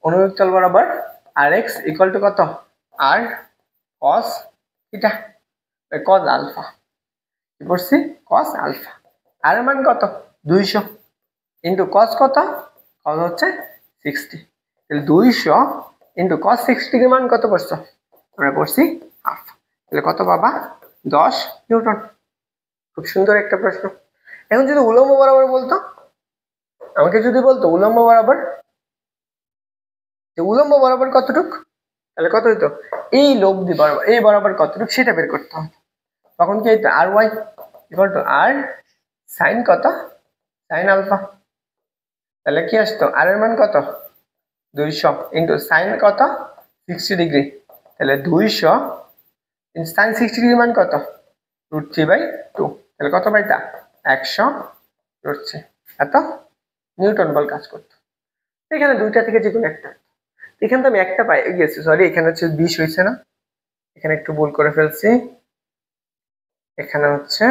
অনুভূমিক তল বরাবর আর এক্স ইকুয়াল টু কত? আর কস থিটা, কস আলফা। কি পড়ছি? Cos alpha. আর এর মান কত? 200 ইন্টু কস কত? কস হচ্ছে 60। তাহলে 200 ইন্টু কস 60 এর মান কত পড়ছো? আমরা পড়ছি হাফ। তাহলে কত পাবা? 10 নিউটন। খুব সুন্দর একটা প্রশ্ন। এখন যদি উলম্ব বরাবর বলতো, আমাকে যদি বলতো উলম্ব বরাবর, যে উলম্ব বরাবর কতটুক, তাহলে কত হইতো? এই লব্ধি বরাবর, এই বরাবর কতটুক সেটা বের করতে হবে। তখন কি হইতো? আর Y equal to R sine কত? Sine alpha. তাহলে কি আসতো? আর এর মান কত? 200 ইন্টু সাইন কত? 60 ডিগ্রি। তাহলে 200 ইন্টু সাইন 60 ডিগ্রি মান কত? √3/2। তাহলে কত পাইতা? 100 √3। এত নিউটন বল কাজ করতো। এখানে দুইটা থেকে যে কোনো একটা, এখানে তো আমি একটা পাই গেছি, সরি এখানে হচ্ছে 20 হয়েছে না, এখানে একটু ভুল করে ফেলছি। এখানে হচ্ছে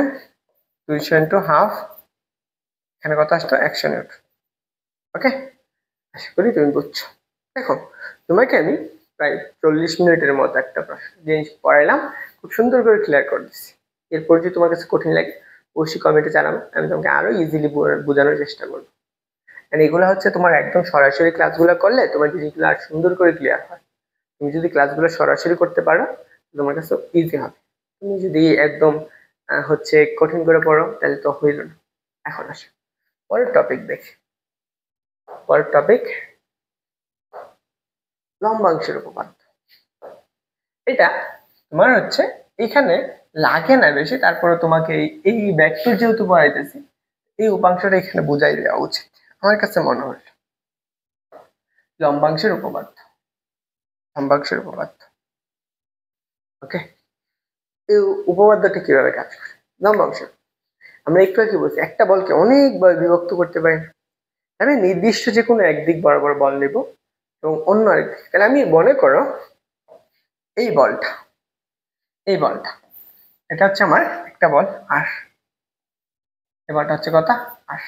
200 ইন্টু হাফ, এখানে কত আসতো? 100 নিউটন। ওকে, আশা করি তুমি বুঝছো। দেখো, তোমাকে আমি প্রায় 40 মিনিটের মতো একটা জিনিস পড়াইলাম, খুব সুন্দর করে ক্লিয়ার করে দিচ্ছি। এরপর যদি তোমার কাছে কঠিন লাগে অবশ্যই কমেন্টে জানাবো, আমি তোমাকে আরো ইজিলি বোঝানোর চেষ্টা করবো। আর এগুলো হচ্ছে তোমার একদম সরাসরি ক্লাসগুলো করলে তোমার জিনিসগুলো আর সুন্দর করে ক্লিয়ার হয়। তুমি যদি ক্লাসগুলো সরাসরি করতে পারো তোমার কাছে ইজি হবে। তুমি যদি একদম হচ্ছে কঠিন করে পড়ো তাহলে তো হইল না। এখন আসো পরের টপিক দেখি। পরের টপিক লম্বাংশের উপপাদ্য। এটা তোমার হচ্ছে এখানে লাগে না বেশি, তারপরে তোমাকে এই ভেক্টর যেহেতু পড়াইতেছি এই উপাংশটা এখানে বুঝাই দেওয়া উচিত আমার কাছে মনে হল। লম্বাংশের উপপাদ্য, লম্বাংশের উপপাদ্য। ওকে, এই উপপাদ্যটা কিভাবে কাজ করে? লম্বাংশ আমরা একটু আগে বলছি একটা বলকে অনেকবার বিভক্ত করতে পারি না। আমি নির্দিষ্ট যে কোনো একদিক বরাবর বল নেব এবং অন্য আরেক দিক। তাহলে আমি মনে করো এই বলটা, এই বলটা এটা হচ্ছে আমার একটা বল আর এই বলটা হচ্ছে কত? আর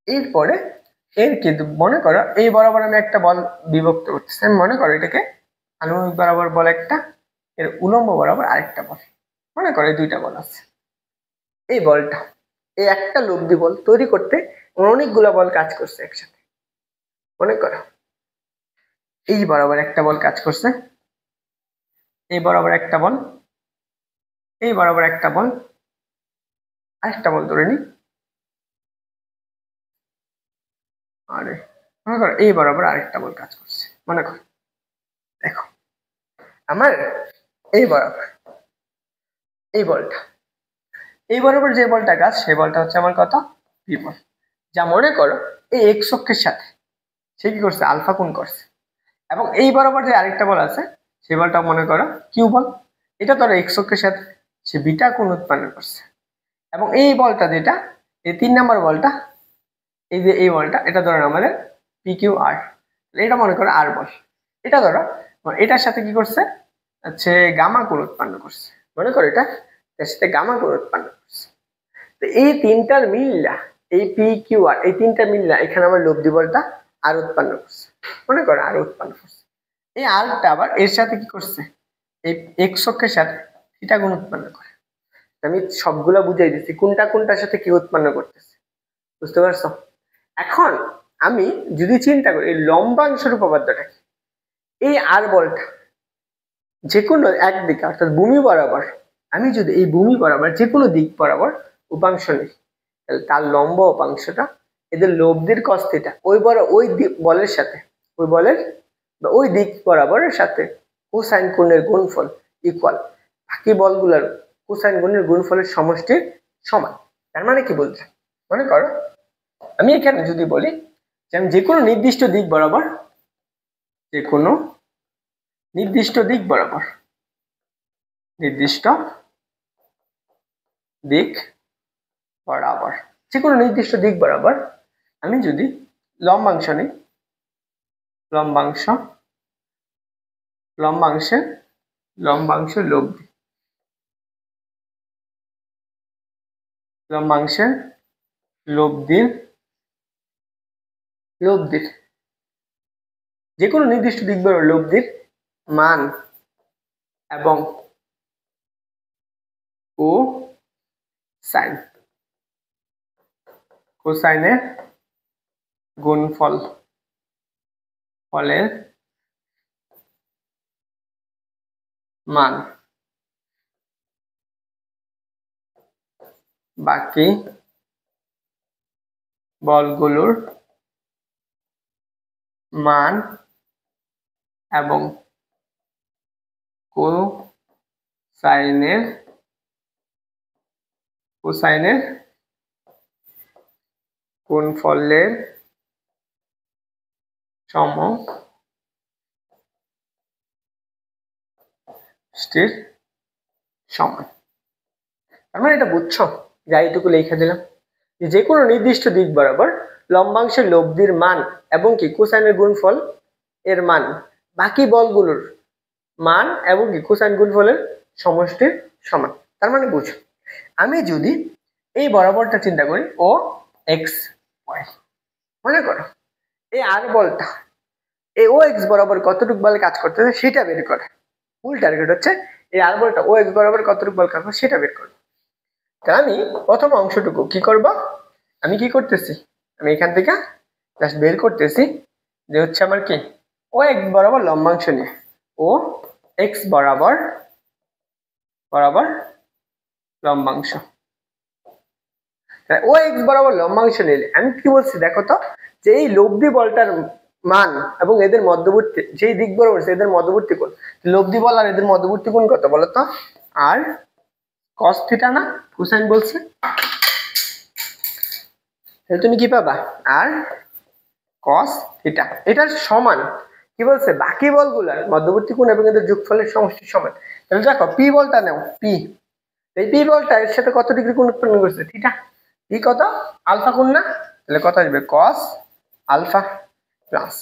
এরপরে এর কিন্তু মনে করো এই বরাবর আমি একটা বল বিভক্ত করতেছি। আমি মনে করো এটাকে আনুভূমিক বরাবর বল একটা, এর উলম্ব বরাবর আরেকটা বল। মনে করো এই দুইটা বল আছে। এই বলটা এই একটা লব্ধি বল তৈরি করতে অনেকগুলা বল কাজ করছে একসাথে। মনে করো এই বরাবর একটা বল কাজ করছে, এই বরাবর একটা বল, এই বরাবর একটা বল, আরেকটা বল ধরে নি, আরে মনে করো এই বরাবর আরেকটা বল কাজ করছে। মনে করো দেখো আমার এই বরাবর এই বলটা, এই বরাবর যে বলটা কাজ সেই বলটা হচ্ছে আমার কত? পি বল। যা মনে করো এই এক্স অক্ষের সাথে সে কি করছে? আলফা কোণ করছে। এবং এই বরাবর যে আরেকটা বল আছে সেই বলটা মনে করো কিউ বল, এটা ধরো এক্স অক্ষের সাথে সে বিটা কোণ উৎপন্ন করছে। এবং এই বলটা যেটা এই 3 নাম্বার বলটা, এই যে এই বলটা এটা ধরো আমাদের পি কিউ আর, এটা মনে করো আর বল। এটা ধরো এটার সাথে কি করছে? হচ্ছে গামা কোণ উৎপন্ন করছে। মনে করো এটা এর সাথে গামা কোণ উৎপন্ন করছে। তো এই তিনটার মিললা, এই পি কিউ আর এই তিনটা মিললা এখানে আমার লব্ধি বলটা আর উৎপন্ন করছে। মনে করো আর উৎপন্ন করছে। এই আরটা আবার এর সাথে কি করছে? এই এক্স অক্ষের সাথে থিটা গুণ উৎপন্ন করে। আমি সবগুলা বুঝাই দিচ্ছি কোনটা কোনটার সাথে কি উৎপন্ন করতেছে, বুঝতে পারছো? এখন আমি যদি চিন্তা করি এই লম্বাংশের উপপাদ্যটা কি, এই আর বলটা যে কোনো একদিকে অর্থাৎ ভূমি বরাবর, আমি যদি এই ভূমি বরাবর যে কোনো দিক বরাবর উপাংশ নিই তাহলে তার লম্ব উপাংশটা এদের লব্ধির cos থিটা ওই ওই বলের সাথে, ওই বলের বা ওই দিক বরাবরের সাথে কোসাইন কোণের গুণফল ইকুয়াল বাকি বলগুলোর কোসাইন গুণের গুণফলের সমষ্টির সমান। তার মানে কি বলছে? মনে করো আমি এখানে যদি বলি যে আমি যে কোনো নির্দিষ্ট দিক বরাবর, যে কোনো নির্দিষ্ট দিক বরাবর, নির্দিষ্ট দিক বরাবর যে কোনো নির্দিষ্ট দিক বরাবর আমি যদি লম্বাংশ নিই, লম্বাংশ লম্বাংশ লব্ধি লম্বাংশের লব্ধির যে কোনো নির্দিষ্ট দিক বরাবর লব্ধির মান এবং কোসাইনের গুণফল ফলের মান বাকি বলগুলোর মান এবং কোসাইনের গুণফলের সমষ্টির সমান। তার মানে এটা বুঝছো, যা এইটুকু লিখে দিলাম যে কোনো নির্দিষ্ট দিক বরাবর লম্বাংশের লব্ধির মান এবং কি কোসাইনের গুণফল এর মান বাকি বলগুলোর মান এবং কি কোসাইন গুণফলের সমষ্টির সমান। তার মানে বুঝো, আমি যদি এই বরাবরটা চিন্তা করি ও এক্স ওয়াই, মনে করো এই আর বলটা এই ও এক্স বরাবর কতটুকু বলে কাজ করতেছে সেটা বের করে। মূল টার্গেট হচ্ছে এই আর বলটা ও এক্স বরাবর কতটুকু বল কাজ করে সেটা বের করবো। তাহলে আমি প্রথম অংশটুকু কি করব, আমি কি করতেছি, আমি এখান থেকে জাস্ট বের করতেছি যে হচ্ছে আমার কি ও এক্স বরাবর লম্বাংশ নিয়ে ও এক্স বরাবর লম্বাংশ, ও এক্স বরাবর লম্বাংশ নিলে আমি কি বলছি দেখো তো, যে এই লব্ধি বলটার মান এবং এদের মধ্যবর্তী যেই দিক বরাবর এদের মধ্যবর্তী কোণ, লব্ধি বল আর এদের মধ্যবর্তী কোণ কত বলো তো, আর cos থিটা না কোসাইন বলছে, তাহলে তুমি কি পাবা আর cos থিটা, এটার সমান কি বলছে বাকি বলগুলোর মধ্যবর্তী কোণ এবং এদের যোগফলের সমষ্টির সমান। তাহলে দেখো পি বলটা নাও, পি এই পি বলটা এর সাথে কত ডিগ্রি কোণ উৎপন্ন করছে থিটা, পি কত আলফা কোণ না, তাহলে কত আসবে cos আলফা প্লাস,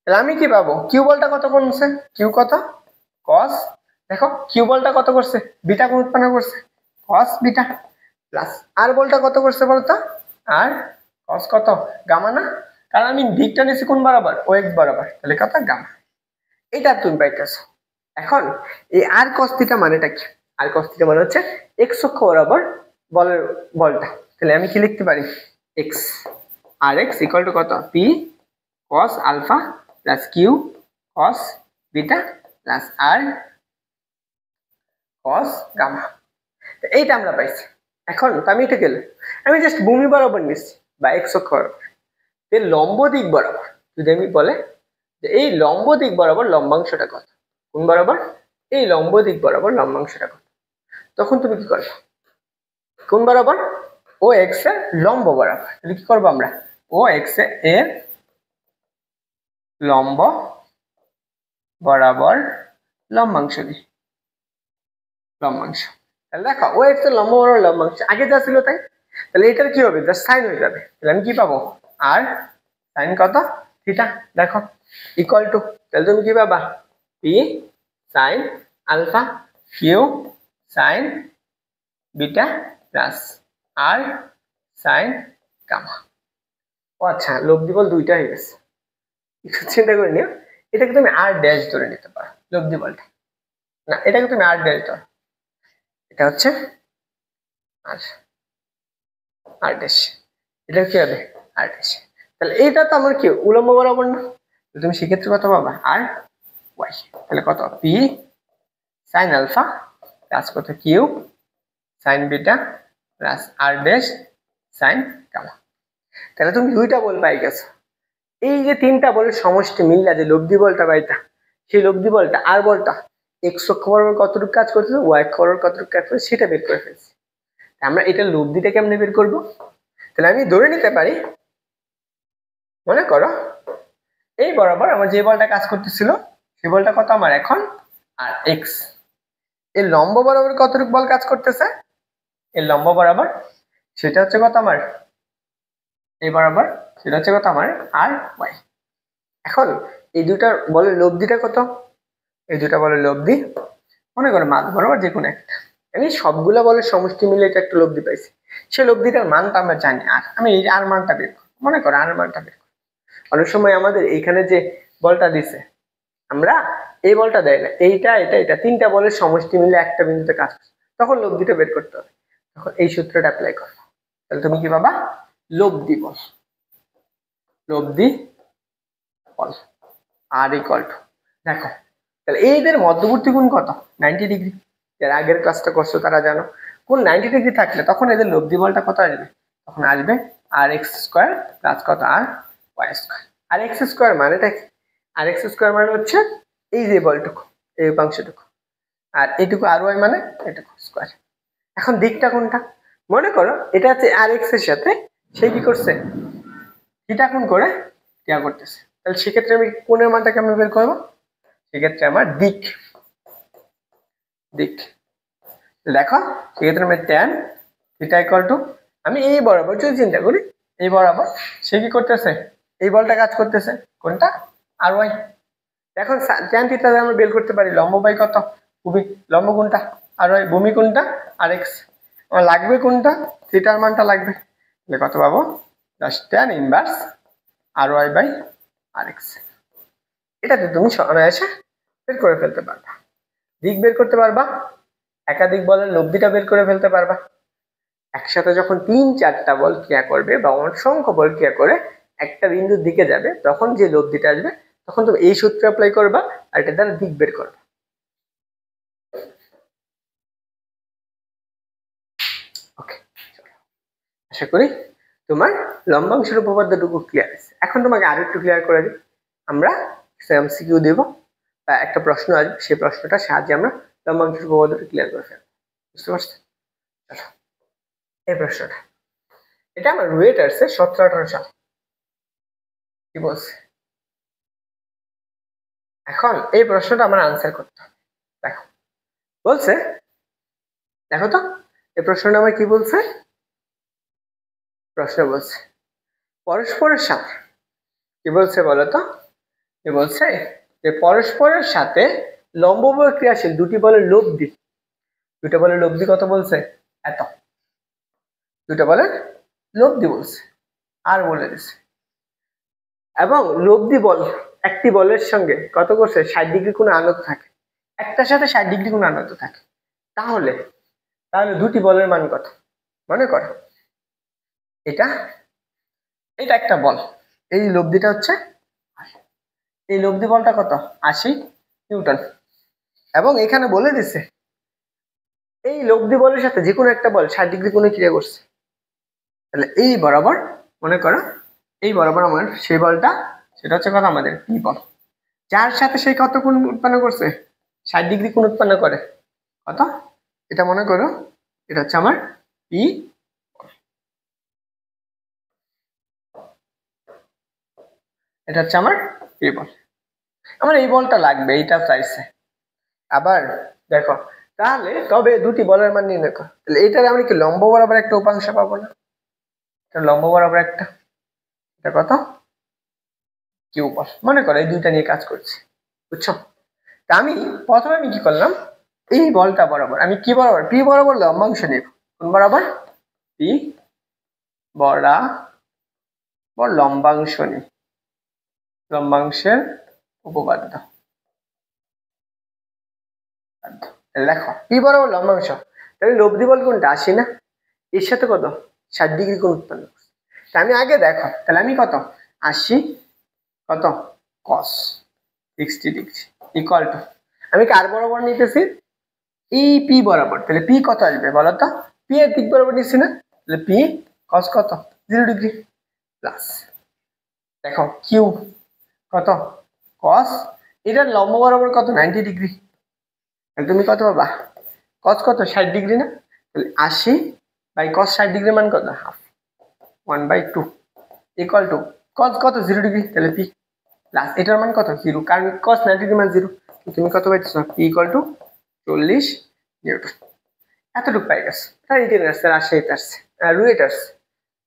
তাহলে আমি কি পাবো কিউ বলটা কত করছে, কিউ কত cos, দেখো কিউ বলটা কত করছে বিটা কোণ উৎপন্ন করছে cos বিটা প্লাস আর বলটা কত করছে বলতো আর cos কত গামা না, কারণ আমি দিকটা নিয়েছি কোন বরাবর ও এক্স বরাবর, তাহলে কত গামা, এটা তুমি পাইতেছো। এখন এই আর cos থিটা মানেটা কি, আর cos থিটা মানে হচ্ছে এক্স অক্ষ বরাবর বলটা, তাহলে আমি কি লিখতে পারি এক্স আর এক্স ইকুয়াল টু কত p cos alpha plus q cos beta plus r cos gamma, এইটা আমরা পাইছি। এখন আমি এটা গেলে আমি জাস্ট ভূমি বরাবর নিচ্ছি বা এক্স অক্ষ বরাবর, এর লম্ব দিক বরাবর যদি আমি বলে যে এই লম্ব দিক বরাবর লম্বাংশটা কত, কোন বরাবর এই লম্ব দিক বরাবর লম্বাংশটা কত, তখন তুমি কি করবে কোন বরাবর ও এক্স এর লম্ব বরাবর, তাহলে কি করবো আমরা ও এক্স এর লম্ব বরাবর লম্বাংশ দিই, লম্বাংশ, তাহলে দেখো ও এক্স এর লম্ব বরাবর লম্বাংশ আগে যা ছিল তাই, তাহলে এটার কি হবে জাস্ট সাইন হয়ে যাবে, তাহলে আমি কি পাবো আর সাইন কত থিটা, দেখো ইকুয়াল টু, তাহলে তুমি কি পাবা p sine alpha q sine beta plus r sine gamma. ও আচ্ছা লব্ধি বল দুইটা হয়ে গেছে, একটু চিন্তা করে নিও, এটাকে তুমি আর ড্যাশ ধরে নিতে পারো লব্ধি বলটা, না এটাকে তুমি আর ড্যাশ ধরো, এটা হচ্ছে আর আর ড্যাশ, এটা কি হবে আর ড্যাশ, তাহলে এইটা তো আমার কি উলম্ব বরাবর না, তুমি সেক্ষেত্রে কত পাবা আর ওয়াই, তাহলে কত পি সাইন আলফা প্লাস কত কিউ সাইন বিটা প্লাস আর ড্যাশ সাইন গামা, তাহলে তুমি দুইটা বল পাই গেছো। এই যে তিনটা বলের সমষ্টি মিললা যে লব্ধি বলটা পাইতা, সেই লব্ধি বলটা আর বলটা এক্স অক্ষ বরাবর কতটুকু কাজ করতেছে ওয়াই অক্ষ বরাবর কতটুকু কাজ করছে সেটা বের করে ফেলছি। আমরা এটা লব্ধিটা কেমনে বের করব, তাহলে আমি ধরে নিতে পারি মনে করো এই বরাবর আমার যে বলটা কাজ করতেছিল সেই বলটা কত আমার এখন আর এক্স, এই লম্ব বরাবর কতটুকু বল কাজ করতেছে এই লম্ব বরাবর সেটা হচ্ছে কত আমার এই বরাবর, সেটা হচ্ছে কত আমার আর ওয়াই। এখন এই দুটার বলের লব্ধিটা কত, এই দুটা বলের লব্ধি, মনে করো মাঝ বরাবর যে কোনো একটা, আমি সবগুলা বলের সমষ্টি মিলে এটা একটা লব্ধি পাইছি, সেই লব্ধিটার মানটা আমরা জানি, আর আমি এই আর মানটা বের করব, মনে করো আর মানটা বের করব। অনেক সময় আমাদের এইখানে যে বলটা দিছে, আমরা এই বলটা দেয় না, এইটা এটা এটা তিনটা বলের সমষ্টি মিলে একটা বিন্দুতে কাজ করছে, তখন লব্ধিটা বের করতে হবে, তখন এই সূত্রটা অ্যাপ্লাই করো। তাহলে তুমি কি পাবা? লব্ধি বল, লব্ধি বল আর ইকুয়াল টু, দেখো তাহলে এইদের মধ্যবর্তী কোণ কত? 90 ডিগ্রি। যারা আগের ক্লাসটা করছো তারা জানো, কোণ 90 ডিগ্রি থাকলে তখন এদের লব্ধি বলটা কত আসবে? তখন আসবে আর এক্স স্কোয়ার প্লাস কত আর ওয়াই স্কোয়ার। আর এক্স স্কোয়ার মানেটা কি? আর এক্স স্কোয়ার মানে হচ্ছে এই যে বলটুকু, এই উপাংশটুকু, আর এইটুকু আর ওয়াই মানে এটুকু স্কোয়ার। এখন দিকটা কোনটা? মনে করো এটা হচ্ছে আর এক্স এর সাথে সে কি করছে, থিটা কোণ করে টিয়া করতেছে, তাহলে সেক্ষেত্রে আমি কোণের মানটা কেমন বের করবো? সেক্ষেত্রে আমার দিক, দিক দেখো, সেক্ষেত্রে আমি ট্যান থিটা ইকুয়াল টু, আমি এই বরাবর যদি চিন্তা করি, এই বরাবর সে কি করতেছে, এই বলটা কাজ করতেছে, কোনটা? আর ওয়াই। এখন ট্যান থিটা আমরা বের করতে পারি লম্ব বাই কত, ভূমি, লম্ব কোনটা? আর ওয়াই, ভূমি কোনটা? R x. আমার লাগবে কোনটা? থিটার মানটা লাগবে, তাহলে কত পাবো? Just tan inverse r y by r x. এটাতে তুমি অনায়াসে বের করে ফেলতে পারবা, দিক বের করতে পারবা, একাধিক বলের লব্ধিটা বের করে ফেলতে পারবা। একসাথে যখন 3-4টা বল ক্রিয়া করবে বা অসংখ্য বল ক্রিয়া করে একটা বিন্দুর দিকে যাবে, তখন যে লব্ধিটা আসবে তখন তুমি এই সূত্র অ্যাপ্লাই করবা আর এটা দ্বারা দিক বের করবা। ওকে, আশা করি তোমার লম্বাংশের উপপাদ্যটুকু ক্লিয়ার আছে। এখন তোমাকে আরো একটু ক্লিয়ার করে দিই, আমরা এমসিকিউ দেব বা একটা প্রশ্ন আসবে, সেই প্রশ্নটার সাহায্যে আমরা লম্বাংশের উপপাদ্যটা ক্লিয়ার করে ফেলবো, বুঝতে পারছো? চলো এই প্রশ্নটা, এটা আমার রুয়েট আসছে 17-18 সাল, কি বলছে? এখন এই প্রশ্নটা আমার আনসার করতে হবে। দেখো বলছে, দেখো তো এই প্রশ্নটা আমার কি বলছে, প্রশ্ন বলছে পরস্পরের সাথে, কি বলছে বলতো? কি বলছে যে পরস্পরের সাথে লম্বভাবে ক্রিয়াশীল দুটি বলের লব্ধি, দুটো বলের লব্ধি কত বলছে? এত, দুটো বলের লব্ধি বলছে, আর বলে দিছে, এবং লব্ধি বল একটি বলের সঙ্গে কত করছে? 60 ডিগ্রি কোণে আনত থাকে, একটার সাথে 60 ডিগ্রি কোণে আনত থাকে, তাহলে তাহলে দুটি বলের মান কত? মনে করো এটা, এটা একটা বল, এই লব্ধিটা হচ্ছে, এই লব্ধি বলটা কত? 80 নিউটন, এবং এখানে বলে দিছে এই লব্ধি বলের সাথে যে কোনো একটা বল 60 ডিগ্রি কোণে ক্রিয়া করছে, তাহলে এই বরাবর মনে করো, এই বরাবর আমার সেই বলটা, সেটা হচ্ছে কত? আমাদের পি বল, যার সাথে সেই কত কোণ উৎপন্ন করছে? 60 ডিগ্রি কোণ উৎপন্ন করে, কত? এটা মনে করো এটা হচ্ছে আমার পি, এটা হচ্ছে আমার পি বল, আমার এই বলটা লাগবে, এইটা চাইছে। আবার দেখো তাহলে তবে দুটি বলের মান নির্ণয় করো, তাহলে এইটারে আমরা কি লম্ব বরাবর একটা উপাংশ পাবো না? এটা লম্ব বরাবর একটা, এটা কত? কিউ বল, মনে করো এই দুইটা নিয়ে কাজ করছি, বুঝছো? তা আমি প্রথমে আমি কি করলাম, এই বলটা বরাবর আমি কি বরাবর? পি বরাবর লম্বাংশ নেব, কোন বরাবর? পি বরাবর লম্বাংশ নেই, লম্বাংশের উপপাদ্য, লেখো পি বরাবর লম্বাংশ, তাহলে লব্ধি বল কোনটা? 80 না, এর সাথে কত? 60 ডিগ্রি কোণ উৎপন্ন করছে, তা আমি আগে দেখো, তাহলে আমি কত? 80 কত cos 60 ডিগ্রি ইকুয়াল টু, আমি কার বরাবর নিতেছি? এই পি বরাবর, তাহলে পি কত আসবে বলো তো? পি এর দিক বরাবর নিচ্ছি না, তাহলে পি cos কত? 0 ডিগ্রি প্লাস, দেখো কিউ কত? cos, এটার লম্ব বরাবর কত? 90 ডিগ্রি, তাহলে তুমি কত পাবা? cos কত? 60 ডিগ্রি না, তাহলে 80 বাই cos 60 ডিগ্রি মান কত? হাফ, 1/2 ইকুয়াল টু cos কত? 0 ডিগ্রি, তাহলে পি প্লাস এটার মান কত? 0, কারণ cos 90 ডিগ্রি মান 0, তুমি কত পাইছো? পি ইকুয়াল টু 40 নিউটন, এতটুকু পাই গেছে। তার রিটেন আসছে, রাজশাহীতে আসছে, রুয়েট আসছে,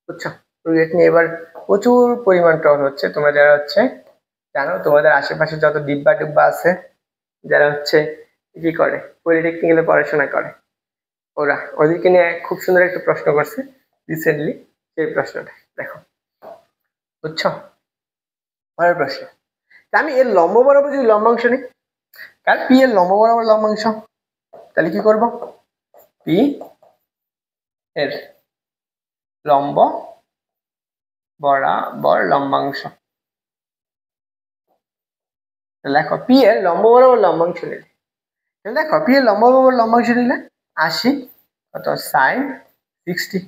বুঝছো? রুয়েট নিয়ে এবার প্রচুর পরিমাণ টন হচ্ছে, তোমরা যারা হচ্ছে জানো, তোমাদের আশেপাশে যত ডিব্বা টিব্বা আছে যারা হচ্ছে কি করে, পলিটেকনিক্যালে পড়াশোনা করে, ওদেরকে নিয়ে খুব সুন্দর একটা প্রশ্ন করছে রিসেন্টলি। সেই প্রশ্নটা দেখো, বুঝছো? পরের প্রশ্ন, আমি এর লম্ব বরাবর যদি লম্বাংশ নিই, কার পি এর লম্ব বরাবর লম্বাংশ, তাহলে কি করব? পি এর লম্ব বরাবর লম্বাংশ, লেখো পি এর লম্ব বরাবর লম্বাংশ নিলে, দেখো পি এর লম্ব বরাবর লম্বাংশ নিলে 80 কত sine 60,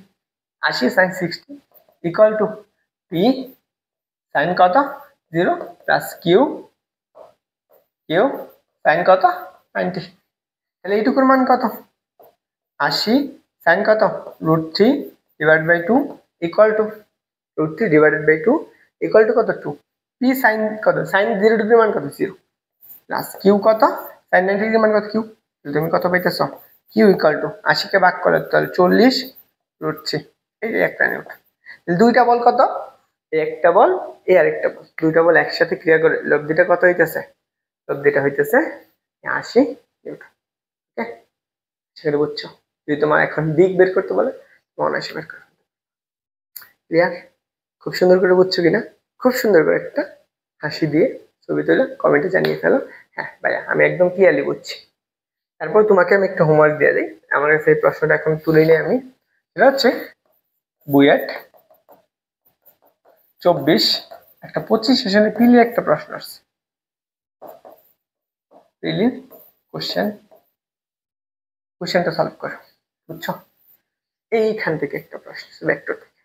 80 sine 60 equal to p sine কত 0 প্লাস কিউ সাইন কত 90। তাহলে এইটুকুর মান কত? 80 সাইন কত √3 divide by 2 equal to √3 divided by 2 equal to কত 2। পি সাইন কত, সাইন 0 ডিগ্রির মান কত 0 প্লাস কিউ কত সাইন 90 ডিগ্রির মান কত কিউ। তুমি কত পাইতেছ? কিউ ইকুয়াল টু 80 কে ভাগ করলে তাহলে 40 √3। এই যে একটা নিউটন। দুইটা বল কত? একটা বল এই আরেকটা বল, দুইটা বল একসাথে ক্রিয়া করে লব্ধিটা কত হইতেছে? লব্ধিটা হইতেছে 80 নিউটন। ওকে, সেটা বুঝছো? যদি তোমার এখন দিক বের করতে বলে অনায়াসে বের করো। ক্লিয়ার? খুব সুন্দর করে বুঝছো কিনা? খুব সুন্দর করে একটা হাসি দিয়ে ছবি তুলে কমেন্টে জানিয়ে ফেলো, হ্যাঁ ভাইয়া আমি একদম ক্লিয়ারলি বুঝছি। তারপর তোমাকে আমি একটা হোমওয়ার্ক দিয়ে দিই, আমার কাছে এই প্রশ্নটা এখন তুলে নিই আমি। এটা হচ্ছে বুয়েট 24 একটা 25 সেশনে পিলির একটা প্রশ্ন আসছে, পিলির কোশ্চেনটা সলভ করো, বুঝছো? এইখান থেকে একটা প্রশ্ন ভেক্টর থেকে,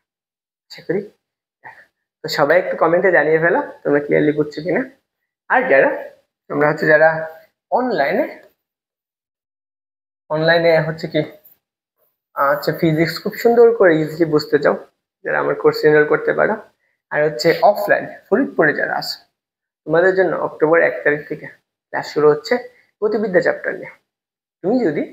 আশা করি। তো সবাই একটু কমেন্টে জানিয়ে ফেলো তোমরা ক্লিয়ারলি বুঝছো কিনা। আর তোমরা হচ্ছে যারা অনলাইনে হচ্ছে কি আচ্ছা ফিজিক্স খুব সুন্দর করে ইজিলি বুঝতে চাও, যারা আমার কোর্স এনরোল করতে পারো। আর হচ্ছে অফলাইন ফরিদপুরে যারা আছে, তোমাদের জন্য অক্টোবর 1 তারিখ থেকে ক্লাস শুরু হচ্ছে গতিবিদ্যা চ্যাপ্টার নিয়ে। তুমি যদি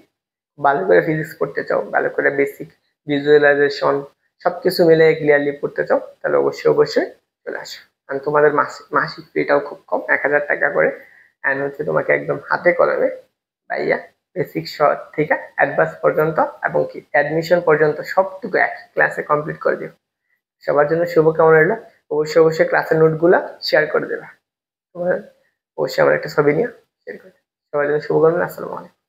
ভালো করে ফিজিক্স পড়তে চাও, ভালো করে বেসিক ভিজুয়ালাইজেশন সবকিছু মিলে ক্লিয়ারলি পড়তে চাও, তাহলে অবশ্যই চলে আসো। আর তোমাদের মাসিক ফিটাও খুব কম, 1000 টাকা করে। অ্যান্ড হচ্ছে তোমাকে একদম হাতে কলমে ভাইয়া বেসিক থেকে অ্যাডভান্স পর্যন্ত এবং কি অ্যাডমিশন পর্যন্ত সবটুকু এক ক্লাসে কমপ্লিট করে দিও। সবার জন্য শুভকামনা রইল। অবশ্যই ক্লাসের নোটগুলা শেয়ার করে দেবে। তোমার অবশ্যই আমার একটা ছবি নিয়ে শেয়ার করে দেবে। সবার জন্য শুভকামনা। আসসালামু আলাইকুম।